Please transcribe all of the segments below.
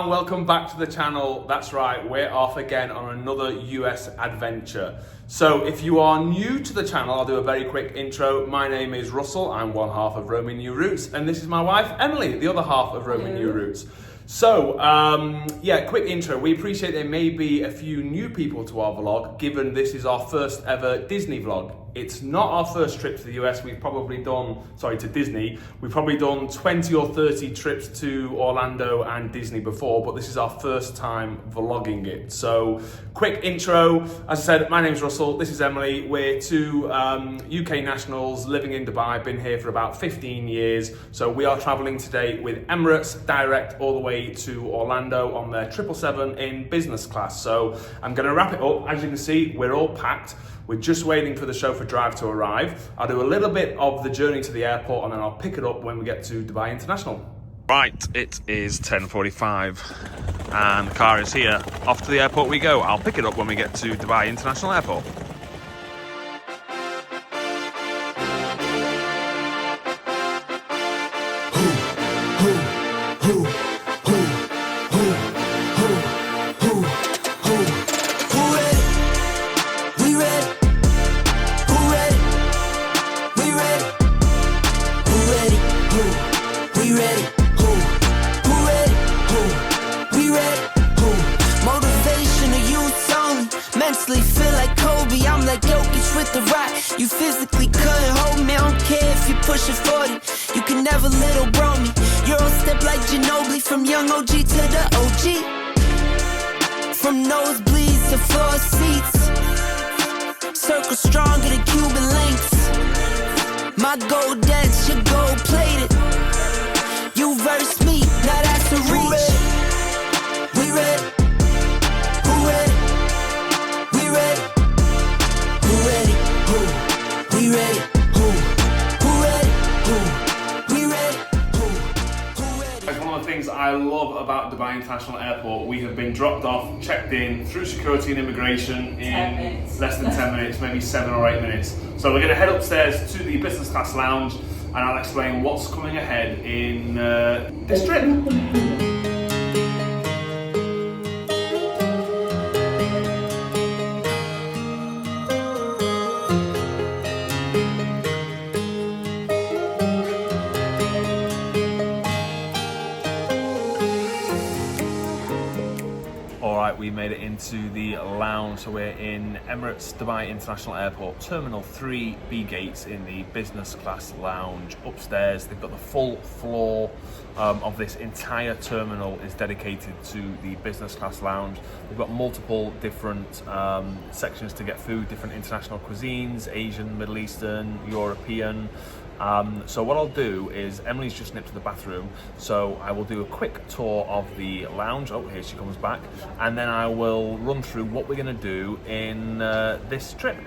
and welcome back to the channel. That's right, we're off again on another US adventure. So if you are new to the channel, I'll do a very quick intro. My name is Russell, I'm one half of Roaming New Routes, and this is my wife, Emily, the other half of Roaming New Routes. So, quick intro. We appreciate there may be a few new people to our vlog, given this is our first ever Disney vlog. It's not our first trip to the US. We've probably done, to Disney. We've probably done 20 or 30 trips to Orlando and Disney before, but this is our first time vlogging it. So, quick intro. As I said, my name's Russell, this is Emily. We're two UK nationals living in Dubai, been here for about 15 years. So we are traveling today with Emirates, direct all the way to Orlando on their 777 in business class. So I'm gonna wrap it up. As you can see, we're all packed. We're just waiting for the chauffeur drive to arrive. I'll do a little bit of the journey to the airport and then I'll pick it up when we get to Dubai International. Right, it is 10:45 and the car is here. Off to the airport we go. I'll pick it up when we get to Dubai International Airport. Feel like Kobe, I'm like Jokic with the rock. You physically couldn't hold me, I don't care if you're pushing 40. You can never little bro me. Euro step like Ginobili, from young OG to the OG. From nosebleeds to floor seats, circle stronger than Cuban links. My gold dance, your gold plated. You verse me, now that's a reach. We ready, who ready? We ready, who? We ready, who ready, we ready, who ready. It's one of the things I love about Dubai International Airport. We have been dropped off, checked in through security and immigration in less than 10 minutes, maybe 7 or 8 minutes. So we're going to head upstairs to the business class lounge and I'll explain what's coming ahead in this trip. We made it into the lounge, so we're in Emirates Dubai International Airport, Terminal 3B gates in the business class lounge. Upstairs, they've got the full floor of this entire terminal is dedicated to the business class lounge. We've got multiple different sections to get food, different international cuisines, Asian, Middle Eastern, European. So what I'll do is, Emily's just nipped to the bathroom, so I will do a quick tour of the lounge. Oh, here she comes back. And then I will run through what we're gonna do in this trip.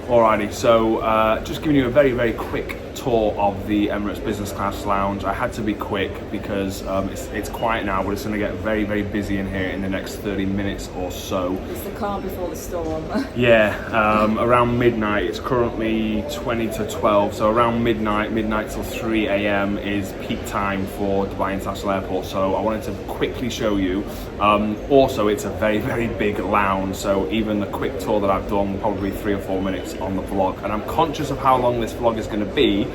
Alrighty, so just giving you a very, very quick tour of the Emirates Business Class Lounge. I had to be quick because it's quiet now, but it's going to get very, very busy in here in the next 30 minutes or so. It's the calm before the storm. Yeah, around midnight. It's currently 20 to 12, so around midnight till 3 a.m. is peak time for Dubai International Airport, so I wanted to quickly show you. Also, it's a very, very big lounge, so even the quick tour that I've done, probably 3 or 4 minutes on the vlog, and I'm conscious of how long this vlog is going to be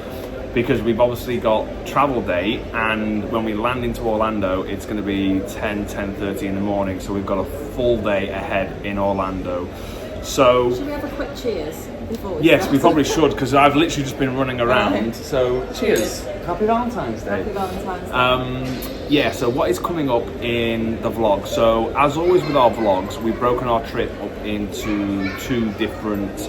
because we've obviously got travel day, and when we land into Orlando it's going to be 10:30 in the morning, so we've got a full day ahead in Orlando. So should we have a quick cheers before we yes, start? we probably should, because I've literally just been running around. Right. So cheers. Happy Valentine's Day. Happy Valentine's Day. Yeah, so what is coming up in the vlog? So as always with our vlogs, we've broken our trip up into 2 different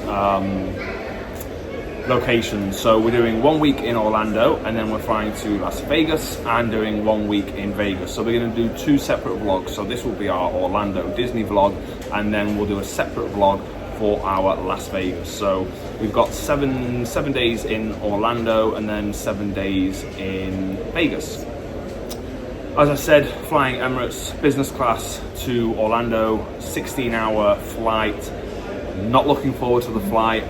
locations. So we're doing 1 week in Orlando, and then we're flying to Las Vegas and doing 1 week in Vegas. So we're going to do 2 separate vlogs. So this will be our Orlando Disney vlog, and then we'll do a separate vlog for our Las Vegas. So we've got seven days in Orlando and then 7 days in Vegas. As I said, flying Emirates business class to Orlando, 16-hour flight. Not looking forward to the flight.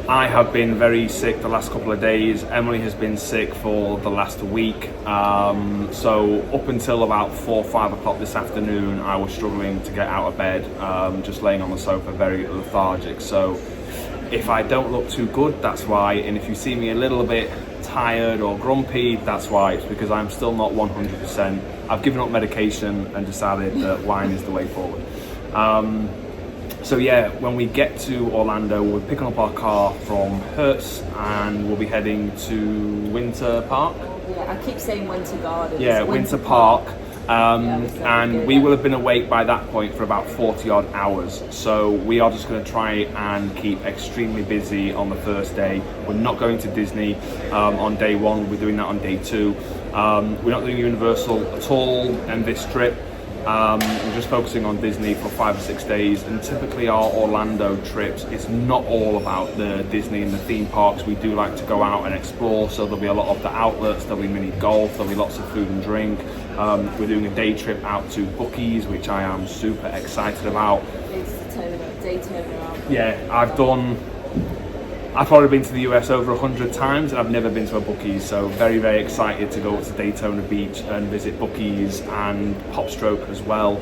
I have been very sick the last couple of days. Emily has been sick for the last week. So up until about 4 or 5 o'clock this afternoon, I was struggling to get out of bed, just laying on the sofa, very lethargic. So if I don't look too good, that's why. And if you see me a little bit tired or grumpy, that's why. It's because I'm still not 100%. I've given up medication and decided that wine is the way forward. So yeah, when we get to Orlando, we'll be picking up our car from Hertz and we'll be heading to Winter Park. Yeah, I keep saying Winter Garden. Yeah, Winter Park. And we will have been awake by that point for about 40 odd hours. So we are just going to try and keep extremely busy on the first day. We're not going to Disney on day 1, we're doing that on day 2. We're not doing Universal at all in this trip. We're just focusing on Disney for 5 or 6 days, and typically our Orlando trips, it's not all about the Disney and the theme parks. We do like to go out and explore, so there'll be a lot of the outlets, there'll be mini golf, there'll be lots of food and drink. We're doing a day trip out to Buc-ee's, which I am super excited about. It's Daytona. Yeah, I've probably been to the US over 100 times and I've never been to a Buc-ee's, so very, very excited to go to Daytona Beach and visit Buc-ee's and Popstroke as well.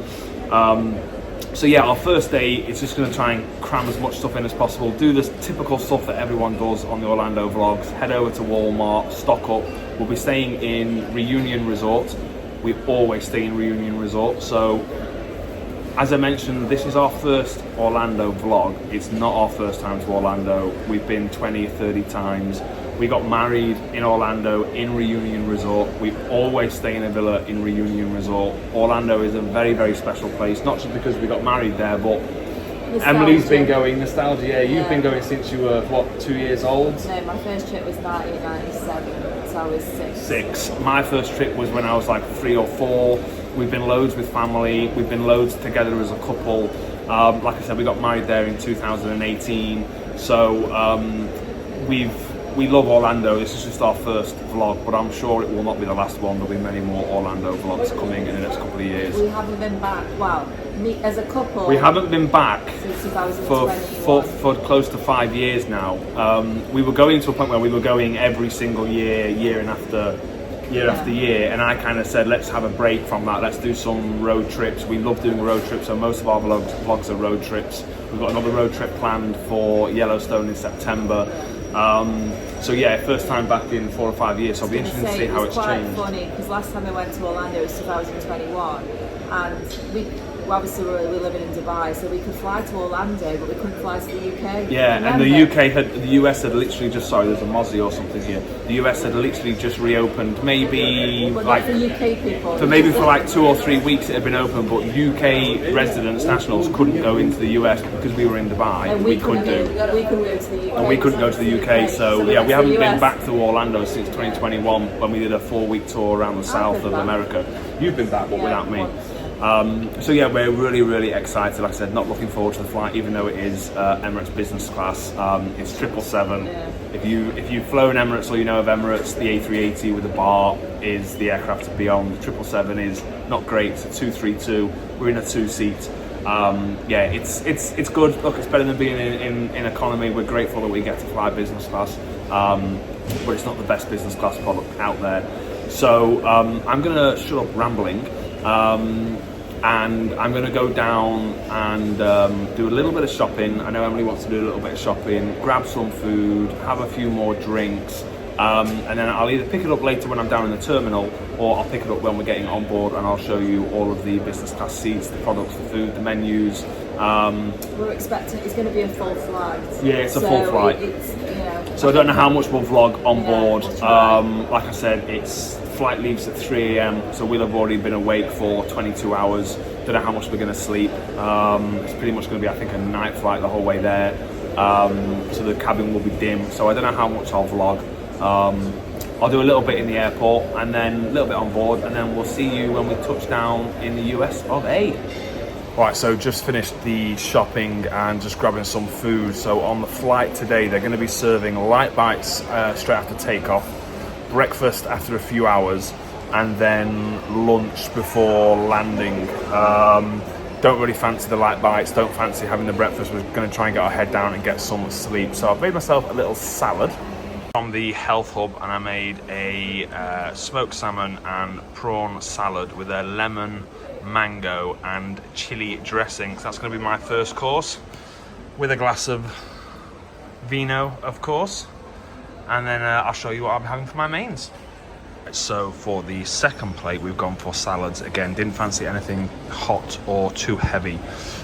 So yeah, our first day is just going to try and cram as much stuff in as possible, do the typical stuff that everyone does on the Orlando vlogs, head over to Walmart, stock up. We'll be staying in Reunion Resort. We always stay in Reunion Resort, so as I mentioned, this is our first Orlando vlog. It's not our first time to Orlando. We've been 20 or 30 times. We got married in Orlando in Reunion Resort. We always stay in a villa in Reunion Resort. Orlando is a very, very special place, not just because we got married there, but nostalgia. Emily's been going, nostalgia, yeah. You've been going since you were, what, 2 years old? No, my first trip was 1997, so I was 6. My first trip was when I was like 3 or 4. We've been loads with family, we've been loads together as a couple. Like I said, we got married there in 2018, so we love Orlando. This is just our first vlog, but I'm sure it will not be the last one. There'll be many more Orlando vlogs coming in the next couple of years. We haven't been back, me as a couple. We haven't been back since 2021. for close to 5 years now. We were going to a point where we were going every single year after year, and I kind of said, let's have a break from that, let's do some road trips. We love doing road trips, so most of our vlogs are road trips. We've got another road trip planned for Yellowstone in September. So yeah, first time back in 4 or 5 years, so I'll be interested to see how it's changed. It's quite funny, because last time I went to Orlando was 2021, and we obviously we're living in Dubai, so we could fly to Orlando, but we couldn't fly to the UK. Yeah, and the US had literally just, sorry, there's a Mozzie or something here. The US had literally just reopened, maybe but like for UK people. For like 2 or 3 weeks it had been open, but UK residents, nationals couldn't go into the US because we were in Dubai. And we couldn't do. We couldn't go to the UK. And we couldn't go to the UK, so yeah, we haven't been back to Orlando since 2021 when we did a 4-week tour around the south of America. You've been back, but without me. So yeah, we're really excited. Like I said, not looking forward to the flight, even though it is Emirates business class. It's 777. Yeah. If you've flown Emirates or you know of Emirates, the A380 with the bar is the aircraft to be on. The 777 is not great. It's a 232. We're in a 2-seat. Yeah, it's good. Look, it's better than being in economy. We're grateful that we get to fly business class, but it's not the best business class product out there. So I'm gonna shut up rambling, and I'm gonna go down and do a little bit of shopping. I know Emily wants to do a little bit of shopping, grab some food, have a few more drinks, and then I'll either pick it up later when I'm down in the terminal, or I'll pick it up when we're getting on board, and I'll show you all of the business class seats, the products, the food, the menus. We're expecting it's going to be a full flight. Yeah, it's a full flight. So I don't know how much we'll vlog on board. Like I said, flight leaves at 3 a.m, so we'll have already been awake for 22 hours. Don't know how much we're going to sleep. It's pretty much going to be, I think, a night flight the whole way there. So the cabin will be dim. So I don't know how much I'll vlog. I'll do a little bit in the airport and then a little bit on board, and then we'll see you when we touch down in the US of A. Right, so just finished the shopping and just grabbing some food. So on the flight today, they're going to be serving light bites straight after takeoff, breakfast after a few hours, and then lunch before landing. Don't really fancy the light bites, don't fancy having the breakfast. We're going to try and get our head down and get some sleep. So I've made myself a little salad from the Health Hub, and I made a smoked salmon and prawn salad with a lemon, mango and chili dressing. So that's going to be my first course, with a glass of vino, of course, and then I'll show you what I'm having for my mains. So for the second plate, we've gone for salads again. Didn't fancy anything hot or too heavy,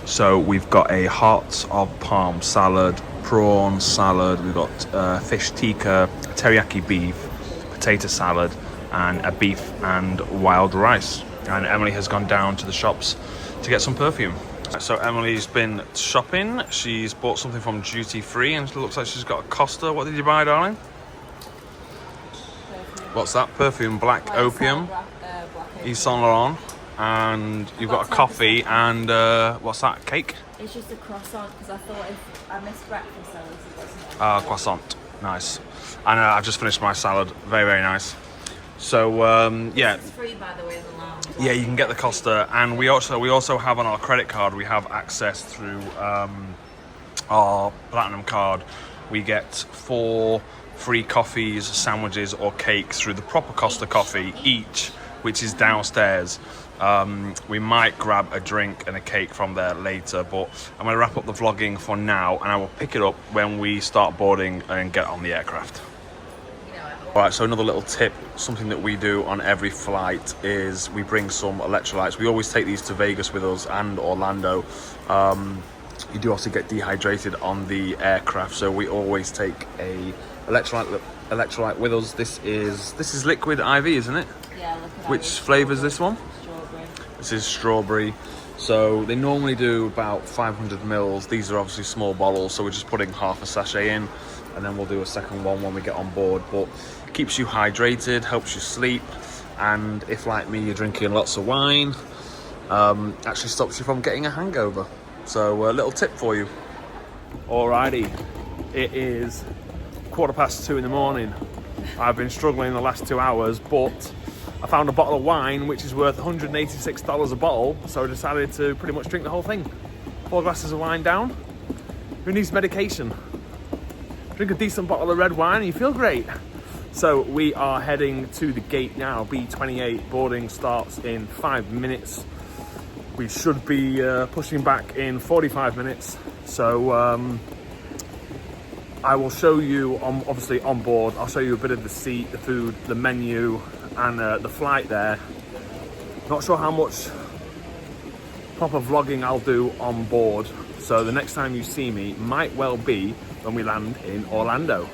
so we've got a hearts of palm salad, prawn salad, we've got fish tikka, teriyaki beef, potato salad, and a beef and wild rice. And Emily has gone down to the shops to get some perfume. So Emily's been shopping. She's bought something from duty free, and it looks like she's got a Costa. What did you buy, darling? What's that? Perfume, Black Opium, Yves Saint Laurent, and you've got a coffee and what's that? Cake? It's just a croissant, because I thought if I missed breakfast, so it wasn't. Croissant, nice. And I've just finished my salad. Very nice. So yeah. It's free, by the way, in the lounge. Yeah, you can get the Costa, and we also have on our credit card. We have access through our platinum card. We get 4 free coffees, sandwiches or cakes through the proper Costa coffee each, which is downstairs. We might grab a drink and a cake from there later, but I'm going to wrap up the vlogging for now, and I will pick it up when we start boarding and get on the aircraft. Alright, so another little tip, something that we do on every flight is we bring some electrolytes. We always take these to Vegas with us and Orlando. You do also get dehydrated on the aircraft, so we always take a electrolyte with us. This is liquid IV, isn't it? Yeah, liquid IV. Which flavour is this one? Strawberry. This is strawberry. So they normally do about 500 mils. These are obviously small bottles, so we're just putting half a sachet in, and then we'll do a second one when we get on board. But keeps you hydrated, helps you sleep, and if like me you're drinking lots of wine, actually stops you from getting a hangover. So a little tip for you. Alrighty, it is 2:15 in the morning. I've been struggling the last 2 hours, but I found a bottle of wine which is worth $186 a bottle, so I decided to pretty much drink the whole thing. 4 glasses of wine down. Who needs medication? Drink a decent bottle of red wine and you feel great. So we are heading to the gate now, B28. Boarding starts in 5 minutes. We should be pushing back in 45 minutes. So I will show you, obviously on board, I'll show you a bit of the seat, the food, the menu, and the flight there. Not sure how much proper vlogging I'll do on board. So the next time you see me might well be when we land in Orlando.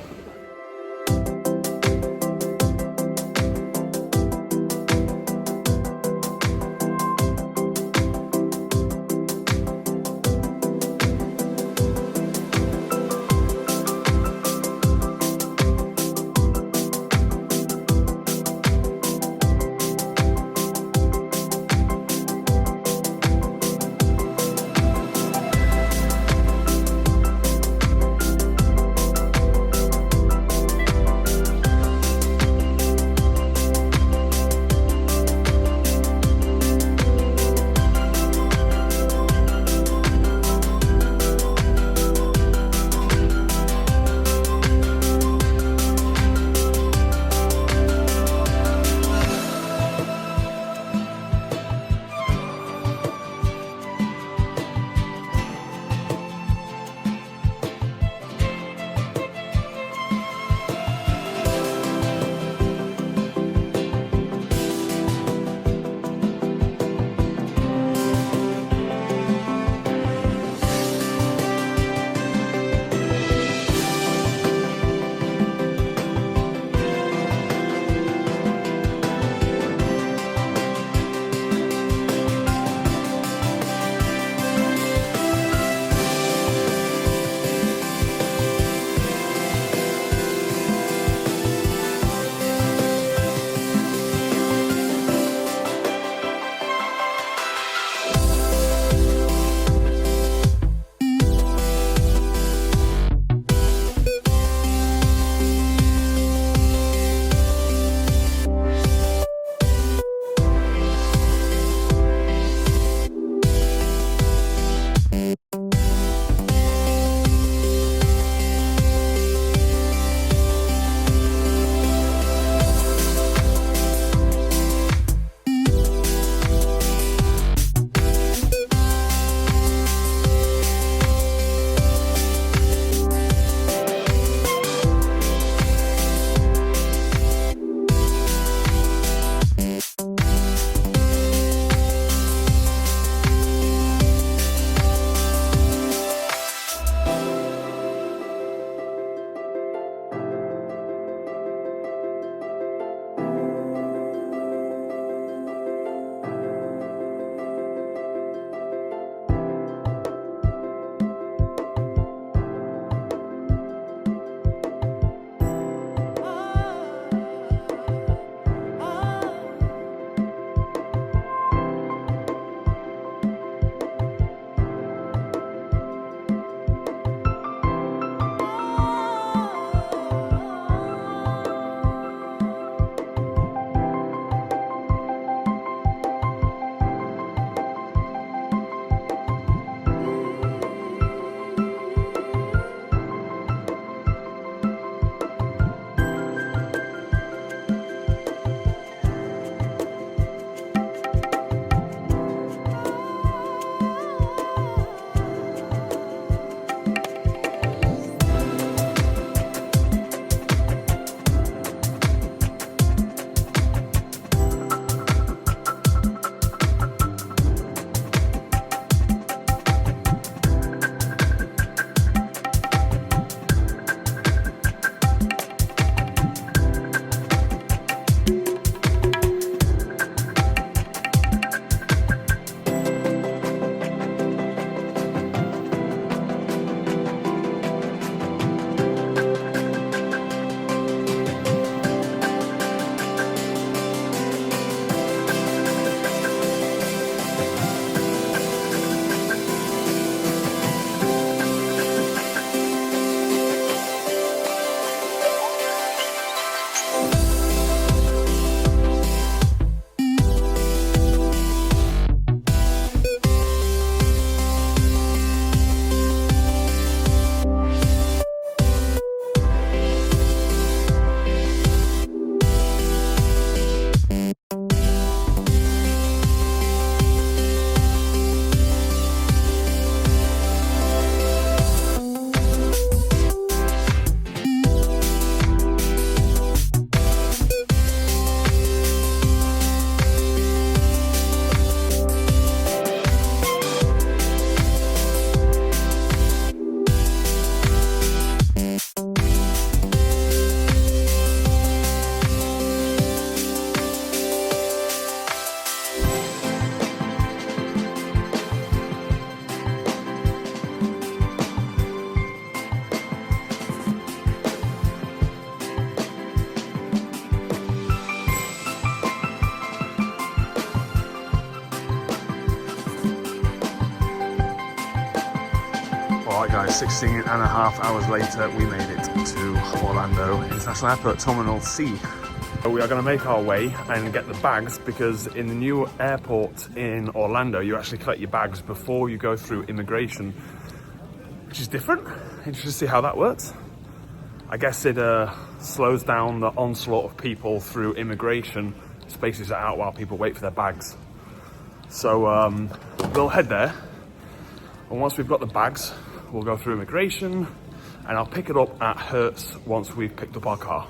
16 and a half hours later, we made it to Orlando International Airport, Terminal C. So we are going to make our way and get the bags, because in the new airport in Orlando, you actually collect your bags before you go through immigration, which is different. Interesting to see how that works. I guess it slows down the onslaught of people through immigration, spaces it out while people wait for their bags. So we'll head there, and once we've got the bags, we'll go through immigration, and I'll pick it up at Hertz once we've picked up our car.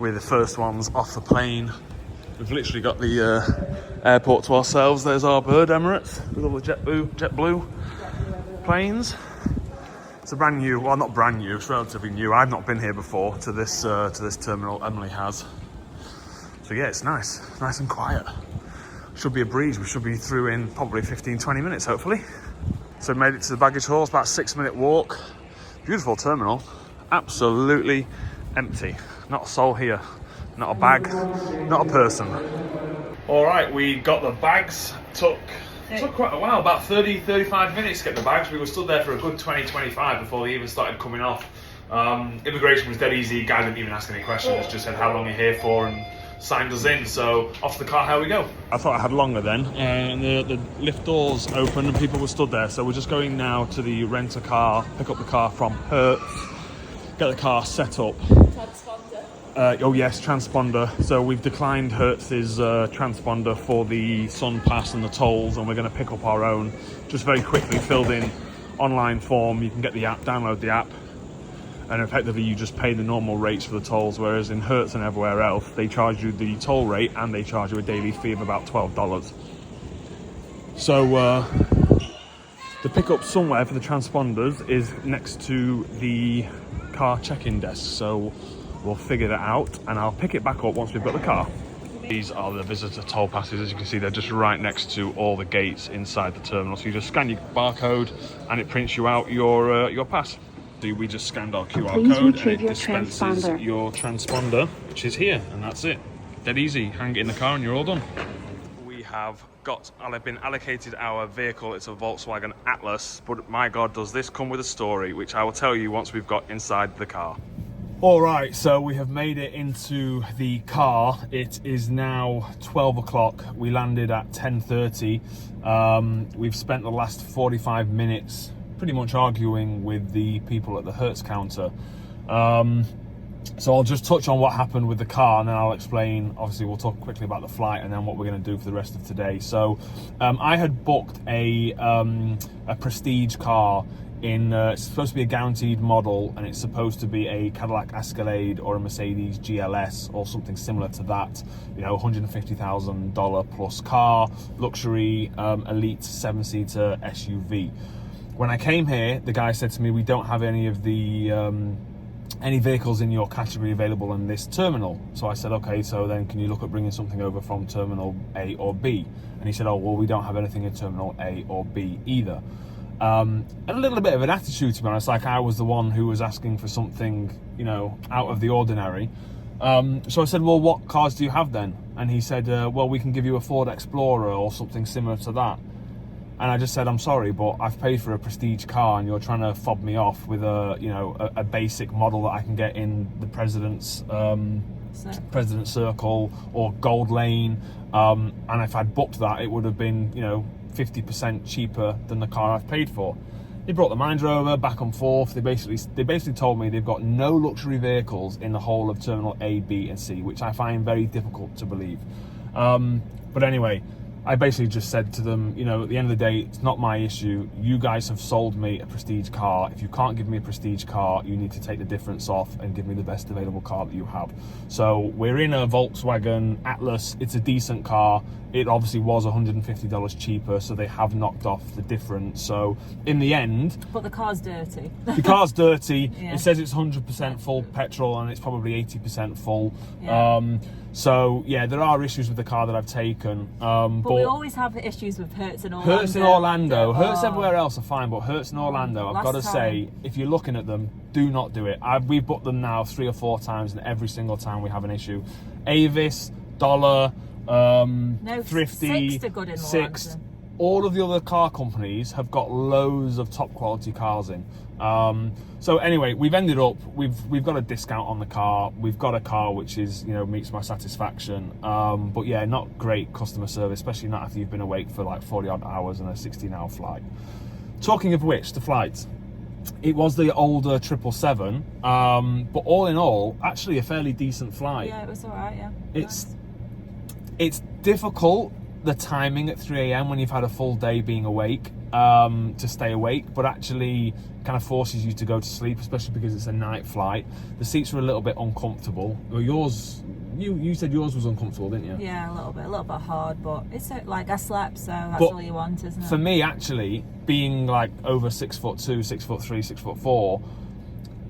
We're the first ones off the plane. We've literally got the airport to ourselves. There's our bird, Emirates, with all the JetBlue planes. It's a brand new, well, not brand new, it's relatively new. I've not been here before to this terminal. Emily has. So yeah, it's nice and quiet. Should be a breeze. We should be through in probably 15-20 minutes, hopefully. So we made it to the baggage hall. It's about a 6-minute walk. Beautiful terminal. Absolutely empty. Not a soul here. Not a bag. Not a person. All right, we got the bags. Took quite a while, about 30-35 minutes to get the bags. We were stood there for a good 20-25 before they even started coming off. Immigration was dead easy. Guy didn't even ask any questions. Just said how long you're here for and signed us in. So off to the car, how we go. I thought I had longer then, and the lift doors open and people were stood there. So we're just going now to the rent-a-car, pick up the car from Hertz, get the car set up. Oh yes, transponder. So we've declined Hertz's transponder for the Sun Pass and the tolls, and we're going to pick up our own. Just very quickly filled in online form. You can get the app, download the app, and effectively you just pay the normal rates for the tolls, whereas in Hertz and everywhere else, they charge you the toll rate and they charge you a daily fee of about $12. So the pickup somewhere for the transponders is next to the car check-in desk. So we'll figure that out, and I'll pick it back up once we've got the car. These are the visitor toll passes. As you can see, they're just right next to all the gates inside the terminal. So you just scan your barcode and it prints you out your pass. So we just scanned our QR code and it dispenses your transponder, which is here, and that's it. Dead easy. Hang it in the car and you're all done. We have been allocated our vehicle. It's a Volkswagen Atlas, but my God, does this come with a story, which I will tell you once we've got inside the car. All right, so we have made it into the car. It is now 12 o'clock. We landed at 10:30. We've spent the last 45 minutes pretty much arguing with the people at the Hertz counter. So I'll just touch on what happened with the car, and then I'll explain. Obviously, we'll talk quickly about the flight and then what we're going to do for the rest of today. So I had booked a Prestige car. It's supposed to be a guaranteed model, and it's supposed to be a Cadillac Escalade or a Mercedes GLS or something similar to that. You know, $150,000 plus car, luxury, elite 7-seater SUV. When I came here, the guy said to me, "We don't have any of the any vehicles in your category available in this terminal." So I said, "Okay, so then can you look at bringing something over from terminal A or B?" And he said, "Oh, well, we don't have anything in terminal A or B either." And a little bit of an attitude, to be honest, like I was the one who was asking for something, you know, out of the ordinary. So I said, "Well, what cars do you have then?" And he said, "Well, we can give you a Ford Explorer or something similar to that." And I just said, "I'm sorry, but I've paid for a Prestige car, and you're trying to fob me off with a basic model that I can get in the President's Circle or Gold Lane. And if I'd booked that, it would have been, 50% cheaper than the car I've paid for." They brought the Mind Rover back and forth. They basically told me they've got no luxury vehicles in the whole of Terminal A, B, and C, which I find very difficult to believe. But anyway, I basically just said to them, at the end of the day, it's not my issue. You guys have sold me a Prestige car. If you can't give me a Prestige car, you need to take the difference off and give me the best available car that you have. So we're in a Volkswagen Atlas. It's a decent car. It obviously was $150 cheaper, so they have knocked off the difference. So in the end... But the car's dirty. The car's dirty. Yeah. It says it's 100% full petrol, and it's probably 80% full. Yeah. So yeah, there are issues with the car that I've taken. But we always have issues with Hertz and Orlando. Hertz and Orlando. Hertz everywhere else are fine, but Hertz and Orlando, I've got to say, if you're looking at them, do not do it. We've booked them now 3 or 4 times, and every single time we have an issue. Avis, Dollar, no, Thrifty, Sixt are good in Sixt. Orlando. all of the other car companies have got loads of top quality cars in. So anyway, we've ended up, we've got a discount on the car. We've got a car which is, you know, meets my satisfaction. But yeah, not great customer service, especially not after you've been awake for like 40 odd hours and a 16-hour flight. Talking of which, the flights. It was the older 777, but all in all, actually a fairly decent flight. Yeah, it was alright, yeah. It's difficult, the timing at 3 a.m. when you've had a full day being awake, to stay awake, but actually kind of forces you to go to sleep, especially because it's a night flight. The seats are a little bit uncomfortable. Well, yours, you said yours was uncomfortable, didn't you? Yeah, a little bit hard, but it's like I slept, so that's all you want, isn't it? For me, actually, being like over 6'2", 6'3", 6'4",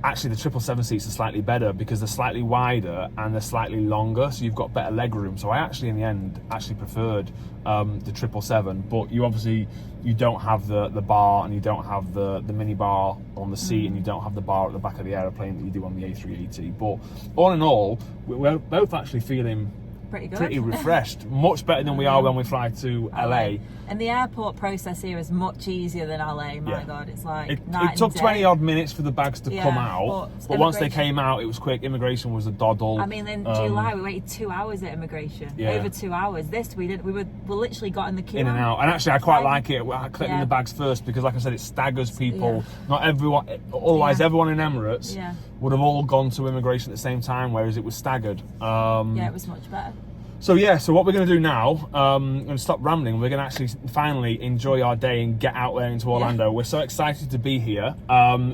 actually the 777 seats are slightly better because they're slightly wider and they're slightly longer, so you've got better leg room. So I actually, in the end, preferred the 777, but you don't have the bar, and you don't have the mini bar on the seat, and you don't have the bar at the back of the aeroplane that you do on the A380. But all in all, we're both actually feeling pretty good, pretty refreshed, much better than we are when we fly to LA. And the airport process here is much easier than LA. My God, it's like it took 20 odd minutes for the bags to come out, but once they came out, it was quick. Immigration was a doddle. I mean, in July we waited 2 hours at immigration. Over 2 hours. This we literally got in the queue. In and out. And actually, I quite like it. Collecting the bags first because, like I said, it staggers people. Not everyone. Otherwise, everyone in Emirates would have all gone to immigration at the same time, whereas it was staggered. Yeah, it was much better. So what we're going to do now, I'm going to stop rambling. We're going to actually finally enjoy our day and get out there into Orlando. We're so excited to be here.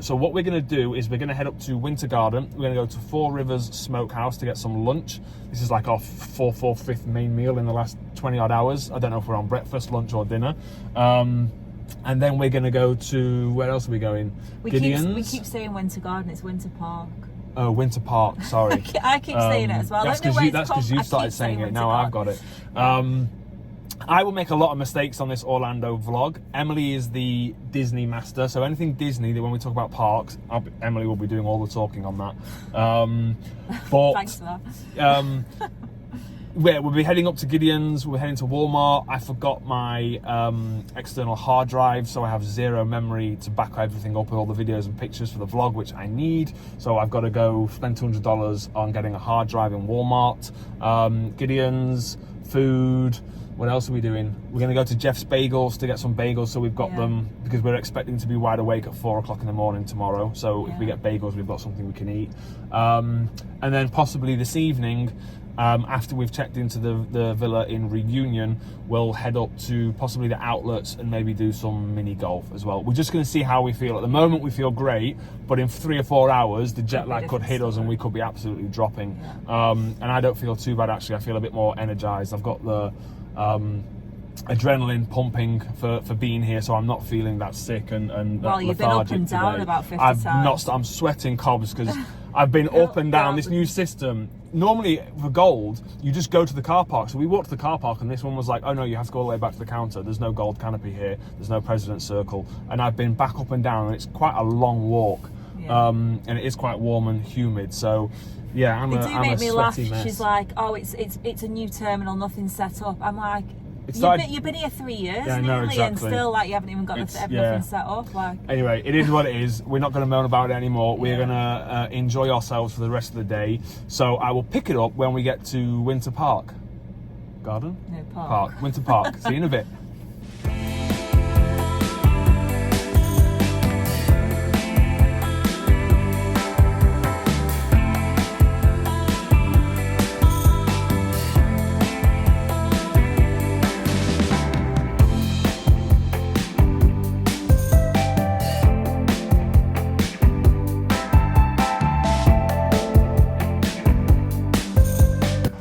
So what we're going to do is we're going to head up to Winter Garden. We're going to go to 4 Rivers Smokehouse to get some lunch. This is like our 5th main meal in the last 20 odd hours. I don't know if we're on breakfast, lunch or dinner. And then we're going to go to, where else are we going? Gideon's? We keep saying Winter Garden, it's Winter Park. Oh, Winter Park, sorry. I keep saying it as well. That's because you started saying it. Now I've got it. I will make a lot of mistakes on this Orlando vlog. Emily is the Disney master, so anything Disney, that when we talk about parks, Emily will be doing all the talking on that. But thanks for that. We'll be heading up to Gideon's, we're heading to Walmart. I forgot my external hard drive, so I have zero memory to back everything up with all the videos and pictures for the vlog, which I need. So I've got to go spend $200 on getting a hard drive in Walmart. Gideon's, food. What else are we doing? We're going to go to Jeffs Bagels to get some bagels, so we've got them, because we're expecting to be wide awake at 4 o'clock in the morning tomorrow. So if we get bagels, we've got something we can eat. And then possibly this evening, after we've checked into the villa in Reunion, we'll head up to possibly the outlets and maybe do some mini golf as well. We're just going to see how we feel. At the moment we feel great, but in 3 or 4 hours the jet lag could hit us and we could be absolutely dropping. And I don't feel too bad, actually. I feel a bit more energized. I've got the adrenaline pumping for being here, so I'm not feeling that sick and well, you've been up and down about 50 times. I'm sweating cobs because I've been up and down. This new system, normally for gold you just go to the car park, so we walked to the car park and this one was like, oh no, you have to go all the way back to the counter. There's no gold canopy here, there's no President's Circle, and I've been back up and down, and it's quite a long walk. And it is quite warm and humid, so yeah, I'm a sweaty mess. She's like, oh, it's a new terminal, nothing's set up. I'm like, you've been here 3 years nearly, and still like you haven't even got nothing set up. Like, anyway, it is what it is. We're not going to moan about it anymore. We're going to enjoy ourselves for the rest of the day. So I will pick it up when we get to Winter Park. Garden? No, Park. Winter Park. See you in a bit.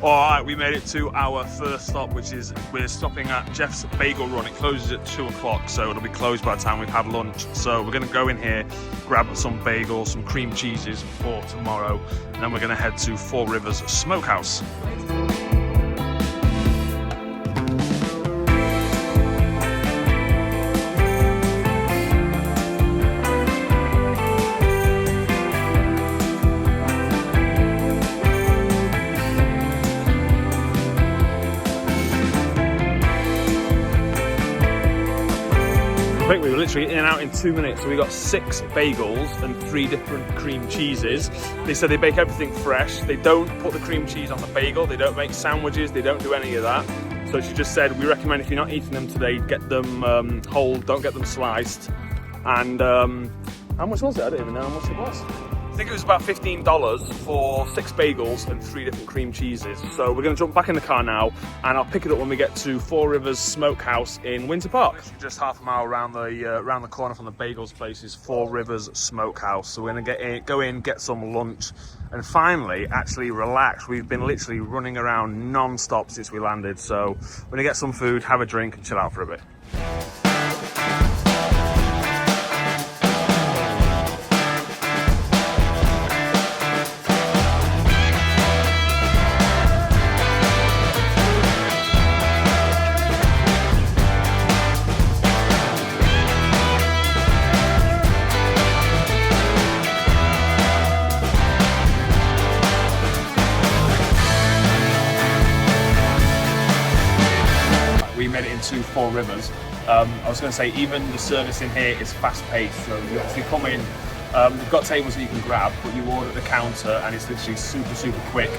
Alright, we made it to our first stop, which is we're stopping at Jeff's Bagel Run. It closes at 2 o'clock, so it'll be closed by the time we've had lunch. So we're going to go in here, grab some bagels, some cream cheeses for tomorrow, and then we're going to head to 4 Rivers Smokehouse. literally in and out in 2 minutes. So we got 6 bagels and 3 different cream cheeses. They said they bake everything fresh. They don't put the cream cheese on the bagel. They don't make sandwiches. They don't do any of that. So she just said, we recommend if you're not eating them today, get them whole, don't get them sliced. And how much was it? I don't even know how much it was. I think it was about $15 for 6 bagels and 3 different cream cheeses. So we're going to jump back in the car now, and I'll pick it up when we get to Four Rivers Smokehouse in Winter Park. Just half a mile around the corner from the bagels place is Four Rivers Smokehouse. So we're going to go in, get some lunch, and finally actually relax. We've been literally running around non-stop since we landed. So we're going to get some food, have a drink, and chill out for a bit. We made it into Four Rivers. I was going to say, even the service in here is fast-paced. So you actually come in, we've got tables that you can grab, but you order at the counter, and it's literally super quick.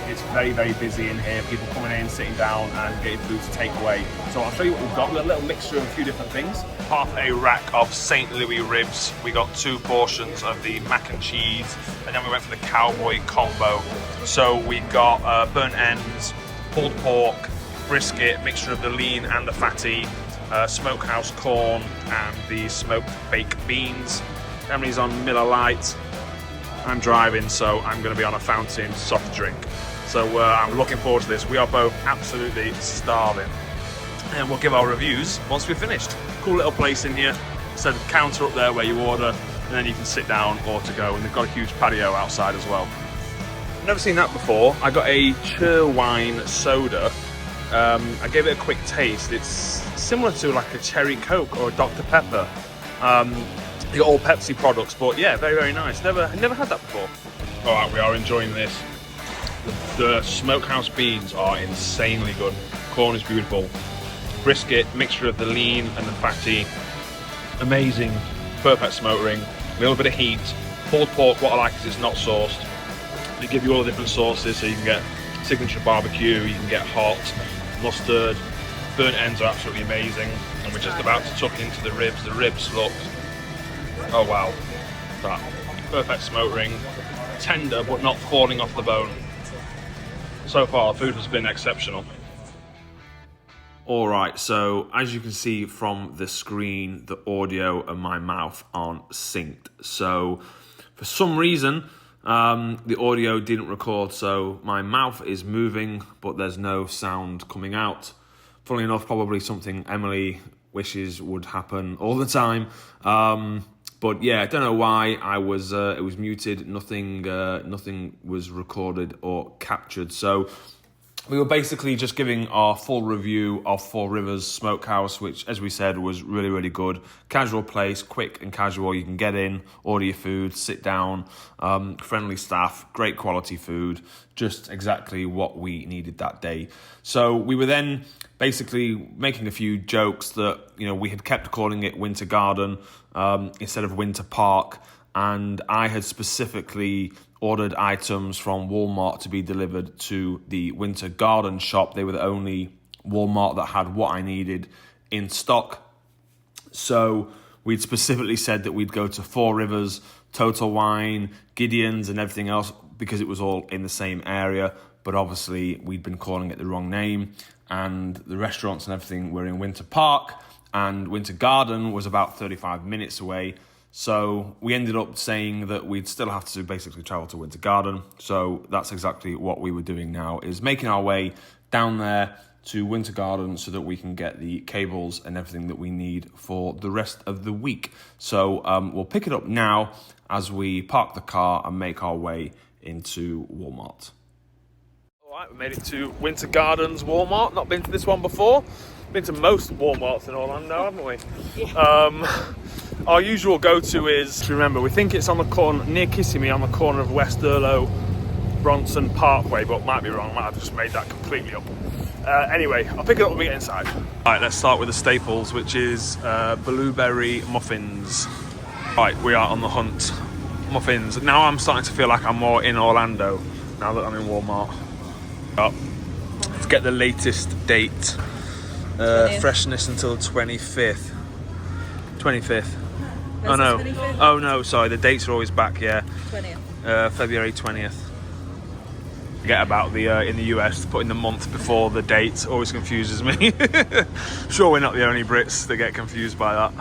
It's very busy in here. People coming in, sitting down, and getting food to take away. So I'll show you what we've got. We've got a little mixture of a few different things. Half a rack of St. Louis ribs. We got 2 portions of the mac and cheese, and then we went for the cowboy combo. So we got burnt ends, pulled pork, brisket, mixture of the lean and the fatty, smokehouse corn, and the smoked baked beans. Emily's on Miller Lite. I'm driving, so I'm going to be on a fountain soft drink. So I'm looking forward to this. We are both absolutely starving, and we'll give our reviews once we're finished. Cool little place in here. So the counter up there where you order, and then you can sit down or to go. And they've got a huge patio outside as well. I've never seen that before. I got a Cheerwine soda. I gave it a quick taste. It's similar to like a cherry Coke or a Dr. Pepper. You got all Pepsi products, but yeah, very nice. Never had that before. All right, we are enjoying this. The smokehouse beans are insanely good. Corn is beautiful. Brisket, mixture of the lean and the fatty. Amazing, perfect smoke ring. A little bit of heat. Pulled pork, what I like is it's not sauced. They give you all the different sauces, so you can get signature barbecue, you can get hot, mustard. Burnt ends are absolutely amazing, and we're just about to tuck into the ribs. The ribs look, oh wow, that perfect smoke ring, tender but not falling off the bone. So far, the food has been exceptional. All right, so as you can see from the screen, the audio and my mouth aren't synced. So for some reason, the audio didn't record, so my mouth is moving, but there's no sound coming out. Funnily enough, probably something Emily wishes would happen all the time. But yeah, I don't know why it was muted. Nothing was recorded or captured. So we were basically just giving our full review of Four Rivers Smokehouse, which, as we said, was really good. Casual place, quick and casual. You can get in, order your food, sit down, friendly staff, great quality food, just exactly what we needed that day. So we were then basically making a few jokes that, you know, we had kept calling it Winter Garden instead of Winter Park, and I had specifically ordered items from Walmart to be delivered to the Winter Garden shop. They were the only Walmart that had what I needed in stock. So we'd specifically said that we'd go to Four Rivers, Total Wine, Gideon's and everything else because it was all in the same area. But obviously we'd been calling it the wrong name, and the restaurants and everything were in Winter Park, and Winter Garden was about 35 minutes away. So we ended up saying that we'd still have to basically travel to Winter Garden. So that's exactly what we were doing now, is making our way down there to Winter Garden so that we can get the cables and everything that we need for the rest of the week. So we'll pick it up now as we park the car and make our way into Walmart. All right, we made it to Winter Gardens Walmart. Not been to this one before. Been to most Walmarts in Orlando, haven't we? Yeah. Our usual go-to is, remember, we think it's on the corner, near Kissimmee, on the corner of West Earlo, Bronson Parkway, but might be wrong, might have just made that completely up. Anyway, I'll pick it up when we get inside. All right, let's start with the staples, which is blueberry muffins. Right, we are on the hunt. Muffins. Now I'm starting to feel like I'm more in Orlando now that I'm in Walmart. Let's get the latest date. Freshness until the 25th. 25th. Oh no. 25th? Oh no, sorry, the dates are always back, yeah. 20th. February 20th. Forget about the in the US putting the month before the date always confuses me. Sure, we're not the only Brits that get confused by that.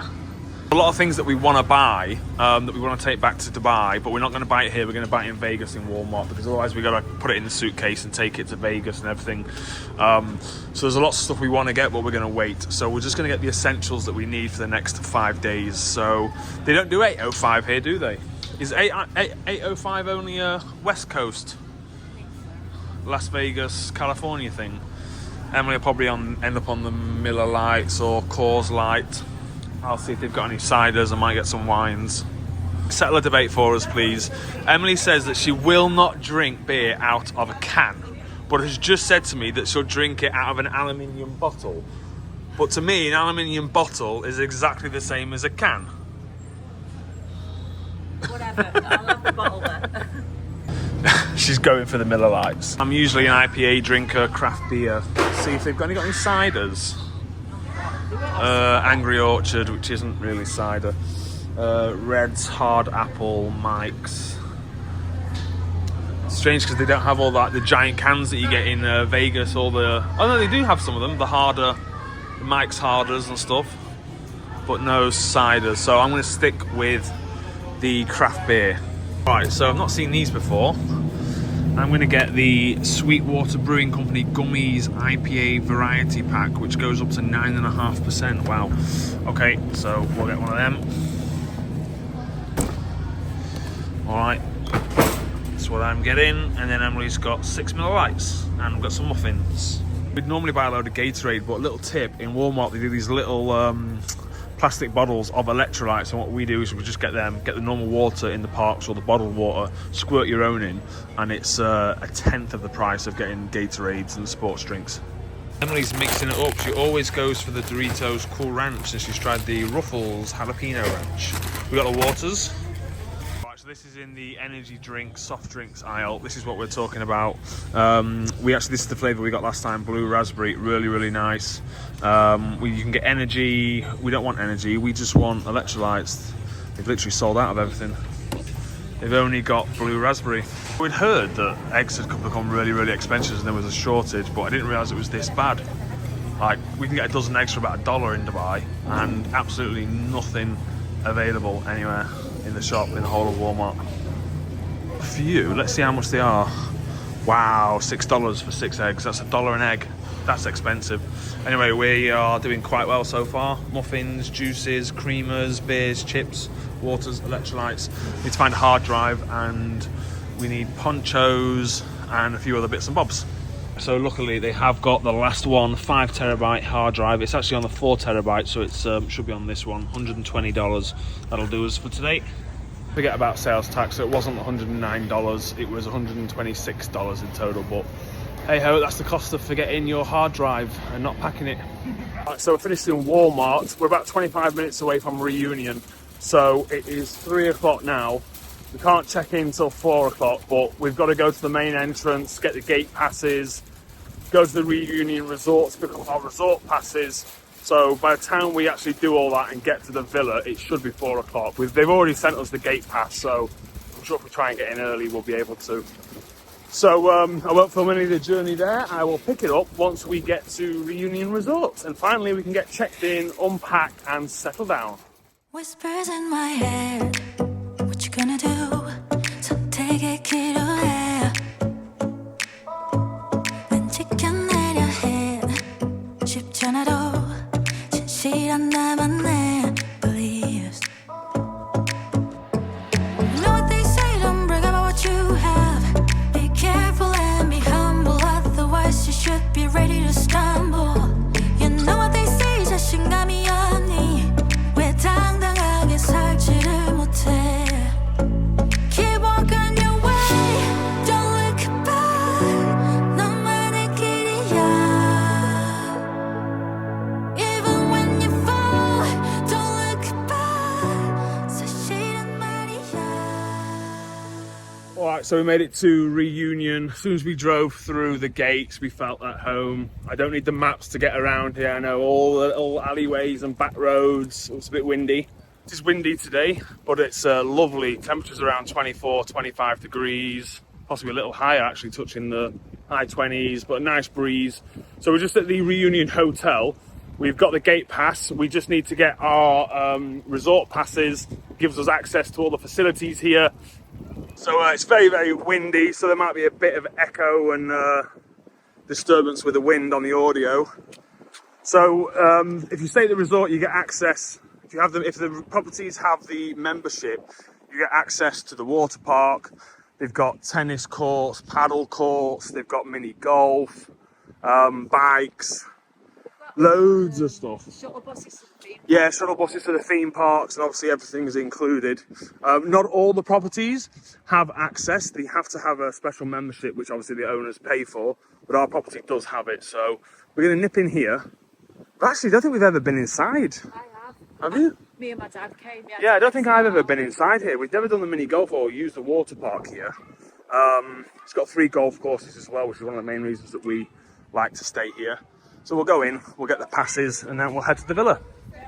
A lot of things that we want to buy, that we want to take back to Dubai, but we're not going to buy it here. We're going to buy it in Vegas in Walmart, because otherwise we got to put it in the suitcase and take it to Vegas and everything. So there's a lot of stuff we want to get, but we're going to wait. So we're just going to get the essentials that we need for the next 5 days. So they don't do 805 here, do they? Is 805 only a West Coast, Las Vegas, California thing? Emily will probably end up on the Miller Lights or Coors Light. I'll see if they've got any ciders. I might get some wines. Settle a debate for us, please. Emily says that she will not drink beer out of a can, but has just said to me that she'll drink it out of an aluminium bottle. But to me, an aluminium bottle is exactly the same as a can. Whatever, I'll have the bottle there. She's going for the Miller Lights. I'm usually an IPA drinker, craft beer. Let's see if they've got any ciders. Angry Orchard, which isn't really cider. Red's Hard Apple, Mike's. Strange because they don't have all that, the giant cans that you get in Vegas. All the, oh no, they do have some of them, the Mike's Harders and stuff, but no cider. So I'm going to stick with the craft beer. Right, so I've not seen these before. I'm going to get the Sweetwater Brewing Company Gummies IPA Variety Pack, which goes up to 9.5%. Wow. Okay, so we'll get one of them. Alright, that's what I'm getting. And then Emily's got 6 Miller Lights, and we've got some muffins. We'd normally buy a load of Gatorade, but a little tip, in Walmart they do these little plastic bottles of electrolytes, and what we do is we just get the normal water in the parks, or the bottled water, squirt your own in, and it's a tenth of the price of getting Gatorades and sports drinks. Emily's mixing it up. She always goes for the Doritos Cool Ranch, and she's tried the Ruffles Jalapeno Ranch. We got the waters. Right, so this is in the energy drinks, soft drinks aisle. This is what we're talking about. This is the flavour we got last time, blue raspberry, really nice. You can get energy. We don't want energy, we just want electrolytes. They've literally sold out of everything. They've only got blue raspberry. We'd heard that eggs had become really expensive and there was a shortage, but I didn't realise it was this bad. Like, we can get a dozen eggs for about $1 in Dubai, and absolutely nothing available anywhere in the shop in the whole of Walmart. A few, let's see how much they are. Wow, $6 for 6 eggs. That's $1 an egg. That's expensive. Anyway, we are doing quite well so far. Muffins, juices, creamers, beers, chips, waters, electrolytes. We need to find a hard drive, and we need ponchos and a few other bits and bobs. So luckily they have got the last one, 5 terabyte hard drive. It's actually on the 4 terabyte, so it should be on this one. $120. That'll do us for today. Forget about sales tax. So it wasn't $109. It was $126 in total, but hey ho, that's the cost of forgetting your hard drive and not packing it. Right, so we're finished in Walmart. We're about 25 minutes away from Reunion. So it is 3 o'clock now. We can't check in till 4 o'clock, but we've got to go to the main entrance, get the gate passes, go to the Reunion Resorts, pick up our resort passes. So by the time we actually do all that and get to the villa, it should be 4 o'clock. They've already sent us the gate pass, so I'm sure if we try and get in early, we'll be able to. So I won't film any of the journey there. I will pick it up once we get to Reunion Resorts, and finally we can get checked in, unpack and settle down. Whispers in my head, what you gonna do? So take it 필요해. 왠지 껴내려 해. 쉽지 않아도 진실한 나만의 beliefs. You know what they say, don't brag about what you have. Be careful and be humble, otherwise you should be ready to stumble. You know what they say, 자신감이 없니? 왜 당당하게 살지를 못해? All right, so we made it to Reunion. As soon as we drove through the gates, we felt at home. I don't need the maps to get around here. I know all the little alleyways and back roads. It was a bit windy. It is windy today, but it's lovely. Temperatures around 24, 25 degrees, possibly a little higher, actually touching the high 20s, but a nice breeze. So we're just at the Reunion Hotel. We've got the gate pass. We just need to get our resort passes. It gives us access to all the facilities here. So it's very, very windy, so there might be a bit of echo and disturbance with the wind on the audio. So if you stay at the resort, you get access. If the properties have the membership, you get access to the water park. They've got tennis courts, paddle courts. They've got mini golf, bikes, loads of stuff. Shuttle buses to the theme park. Yeah, shuttle buses to the theme parks, and obviously everything is included. Not all the properties have access. They have to have a special membership, which obviously the owners pay for, but our property does have it. So we're going to nip in here. But actually, I don't think we've ever been inside. I have. Have you? Me and my dad came. Yeah, I don't think I've ever been inside here. We've never done the mini golf or used the water park here. It's got 3 golf courses as well, which is one of the main reasons that we like to stay here. So we'll go in, we'll get the passes, and then we'll head to the villa.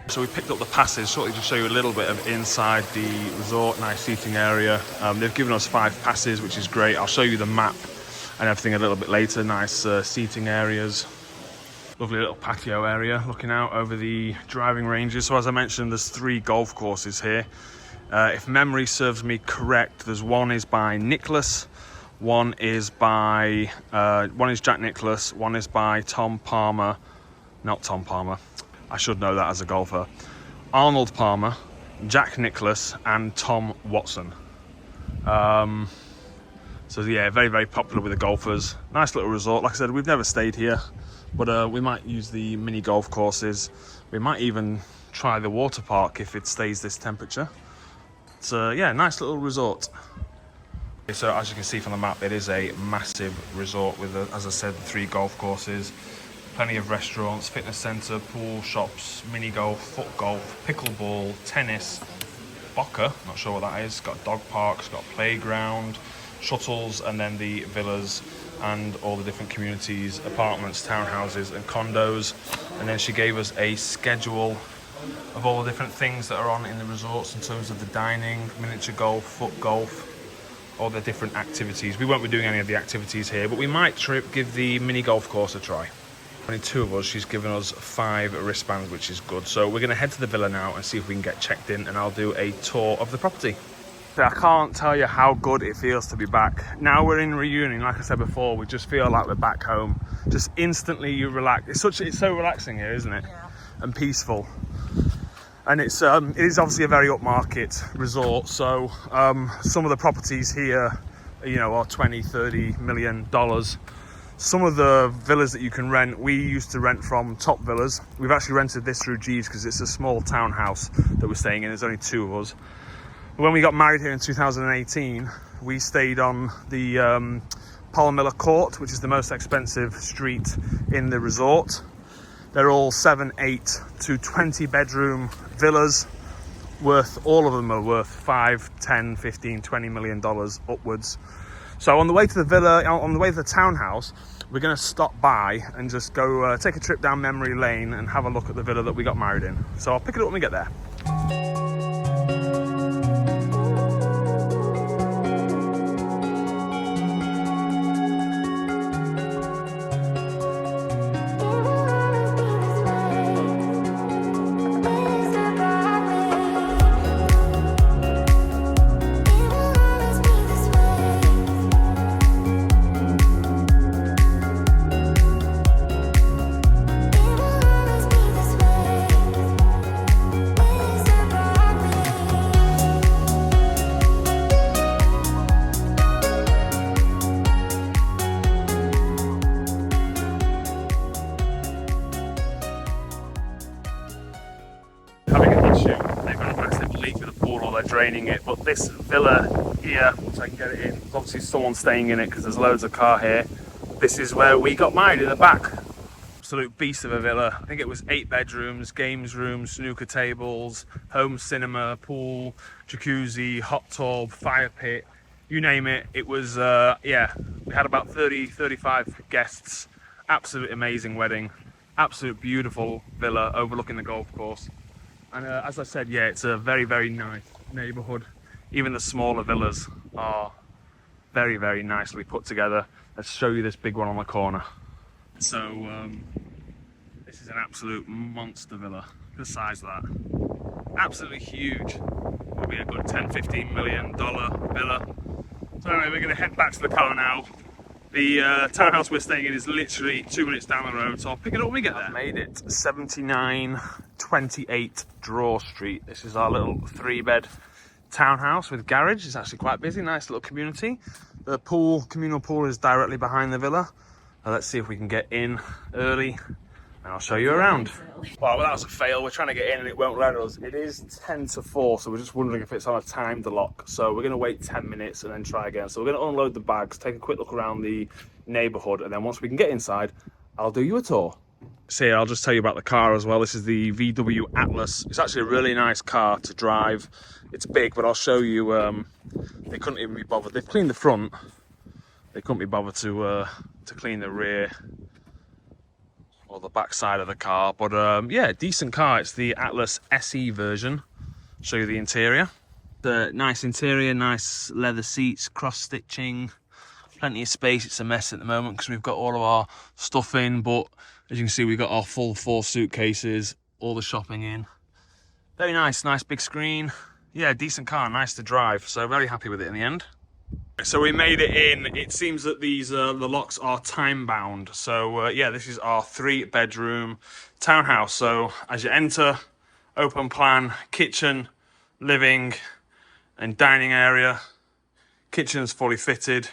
So we picked up the passes, shortly to show you a little bit of inside the resort, nice seating area. They've given us 5 passes, which is great. I'll show you the map and everything a little bit later. Nice seating areas. Lovely little patio area looking out over the driving ranges. So as I mentioned, there's 3 golf courses here. If memory serves me correct, there's one is by Nicklaus, one is Jack Nicklaus, one is by Tom Palmer, not Tom Palmer, I should know that as a golfer, Arnold Palmer, Jack Nicklaus and Tom Watson. So yeah, very, very popular with the golfers. Nice little resort. Like I said, we've never stayed here, but we might use the mini golf courses. We might even try the water park if it stays this temperature. It's yeah, nice little resort. So as you can see from the map, it is a massive resort with, as I said, 3 golf courses, plenty of restaurants, fitness centre, pool, shops, mini golf, foot golf, pickleball, tennis, Boca, not sure what that is, got dog parks, got playground, shuttles, and then the villas and all the different communities, apartments, townhouses and condos. And then she gave us a schedule of all the different things that are on in the resorts in terms of the dining, miniature golf, foot golf, all the different activities. We won't be doing any of the activities here, but we might give the mini golf course a try. Only 2 of us. She's given us 5 wristbands, which is good. So we're going to head to the villa now and see if we can get checked in, and I'll do a tour of the property. I can't tell you how good it feels to be back. Now we're in Reunion, like I said before, we just feel like we're back home. Just instantly you relax. It's so relaxing here, isn't it? Yeah. And peaceful. And it is obviously a very upmarket resort, so some of the properties here, you know, are $20-30 million. Some of the villas that you can rent, we used to rent from Top Villas. We've actually rented this through Jeeves because it's a small townhouse that we're staying in. There's only 2 of us. When we got married here in 2018, we stayed on the Palmilla Court, which is the most expensive street in the resort. They're all 7, 8 to 20 bedroom villas, all of them are worth 5, 10, 15, $20 million upwards. So on the way to the villa, on the way to the townhouse, we're going to stop by and just go take a trip down memory lane and have a look at the villa that we got married in. So I'll pick it up when we get there. Draining it, but this villa here, which I can get it in, there's obviously someone staying in it because there's loads of car here. This is where we got married, in the back. Absolute beast of a villa. I think it was 8 bedrooms, games rooms, snooker tables, home cinema, pool, jacuzzi, hot tub, fire pit, you name it. It was, yeah, we had about 30, 35 guests. Absolutely amazing wedding. Absolute beautiful villa overlooking the golf course. And as I said, yeah, it's a very, very nice neighborhood. Even the smaller villas are very, very nicely put together. Let's show you this big one on the corner. So this is an absolute monster villa. The size of that. Absolutely huge. Will be a good $10-15 million villa. So anyway, we're going to head back to the car now. The townhouse we're staying in is literally 2 minutes down the road, so I'll pick it up when we get there. I've made it. 7928 Draw Street. This is our little 3-bed townhouse with garage. It's actually quite busy, nice little community. The pool, communal pool, is directly behind the villa. Let's see if we can get in early and I'll show you around. Well, that was a fail. We're trying to get in and it won't let us. It is 10 to 4, so we're just wondering if it's on a timed lock. So we're going to wait 10 minutes and then try again. So we're going to unload the bags, take a quick look around the neighbourhood, and then once we can get inside, I'll do you a tour. So yeah, I'll just tell you about the car as well. This is the VW Atlas. It's actually a really nice car to drive. It's big, but I'll show you. They couldn't even be bothered. They've cleaned the front. They couldn't be bothered to clean the rear or the back side of the car, but yeah, decent car. It's the Atlas SE version. Show you the interior. The nice interior, nice leather seats, cross stitching, plenty of space. It's a mess at the moment because we've got all of our stuff in, but as you can see, we've got our full 4 suitcases, all the shopping in. Very nice big screen. Yeah, decent car, nice to drive. So very happy with it in the end. So we made it in. It seems that these the locks are time bound. So yeah, this is our 3-bedroom townhouse. So as you enter, open plan, kitchen, living and dining area. Kitchen's fully fitted,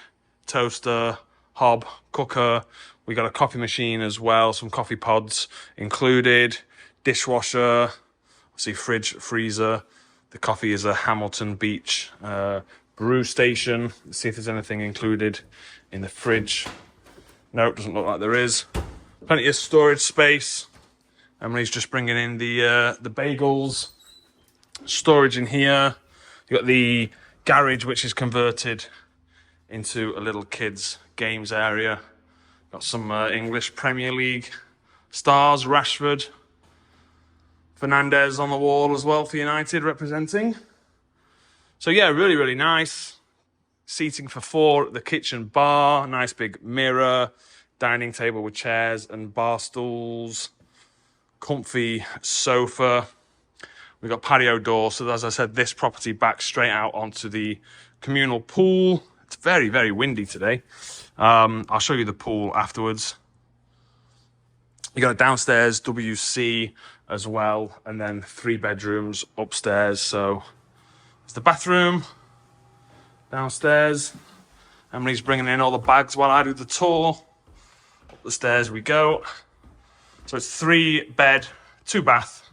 toaster, hob, cooker. We got a coffee machine as well, some coffee pods included, dishwasher, see fridge, freezer. The coffee is a Hamilton Beach brew station. Let's see if there's anything included in the fridge. No, it doesn't look like there is. Plenty of storage space. Emily's just bringing in the bagels. Storage in here. You got the garage, which is converted into a little kids games area. Got some English Premier League stars, Rashford, Fernandez on the wall as well for United representing. So yeah, really, really nice. Seating for 4 at the kitchen bar. Nice big mirror. Dining table with chairs and bar stools. Comfy sofa. We've got patio door. So as I said, this property backs straight out onto the communal pool. It's very, very windy today. I'll show you the pool afterwards. You got a downstairs WC as well. And then 3 bedrooms upstairs. So the bathroom downstairs. Emily's bringing in all the bags while I do the tour. Up the stairs we go. So it's 3-bed, 2-bath.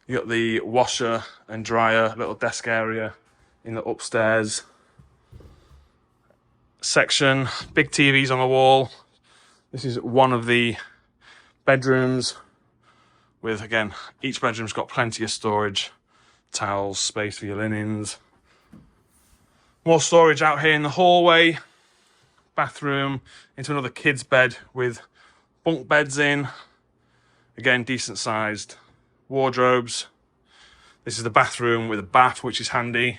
You got the washer and dryer, little desk area in the upstairs section. Big TVs on the wall. This is one of the bedrooms with, again, each bedroom's got plenty of storage. Towels, space for your linens. More storage out here in the hallway. Bathroom into another kid's bed with bunk beds in. Again, decent sized wardrobes. This is the bathroom with a bath, which is handy.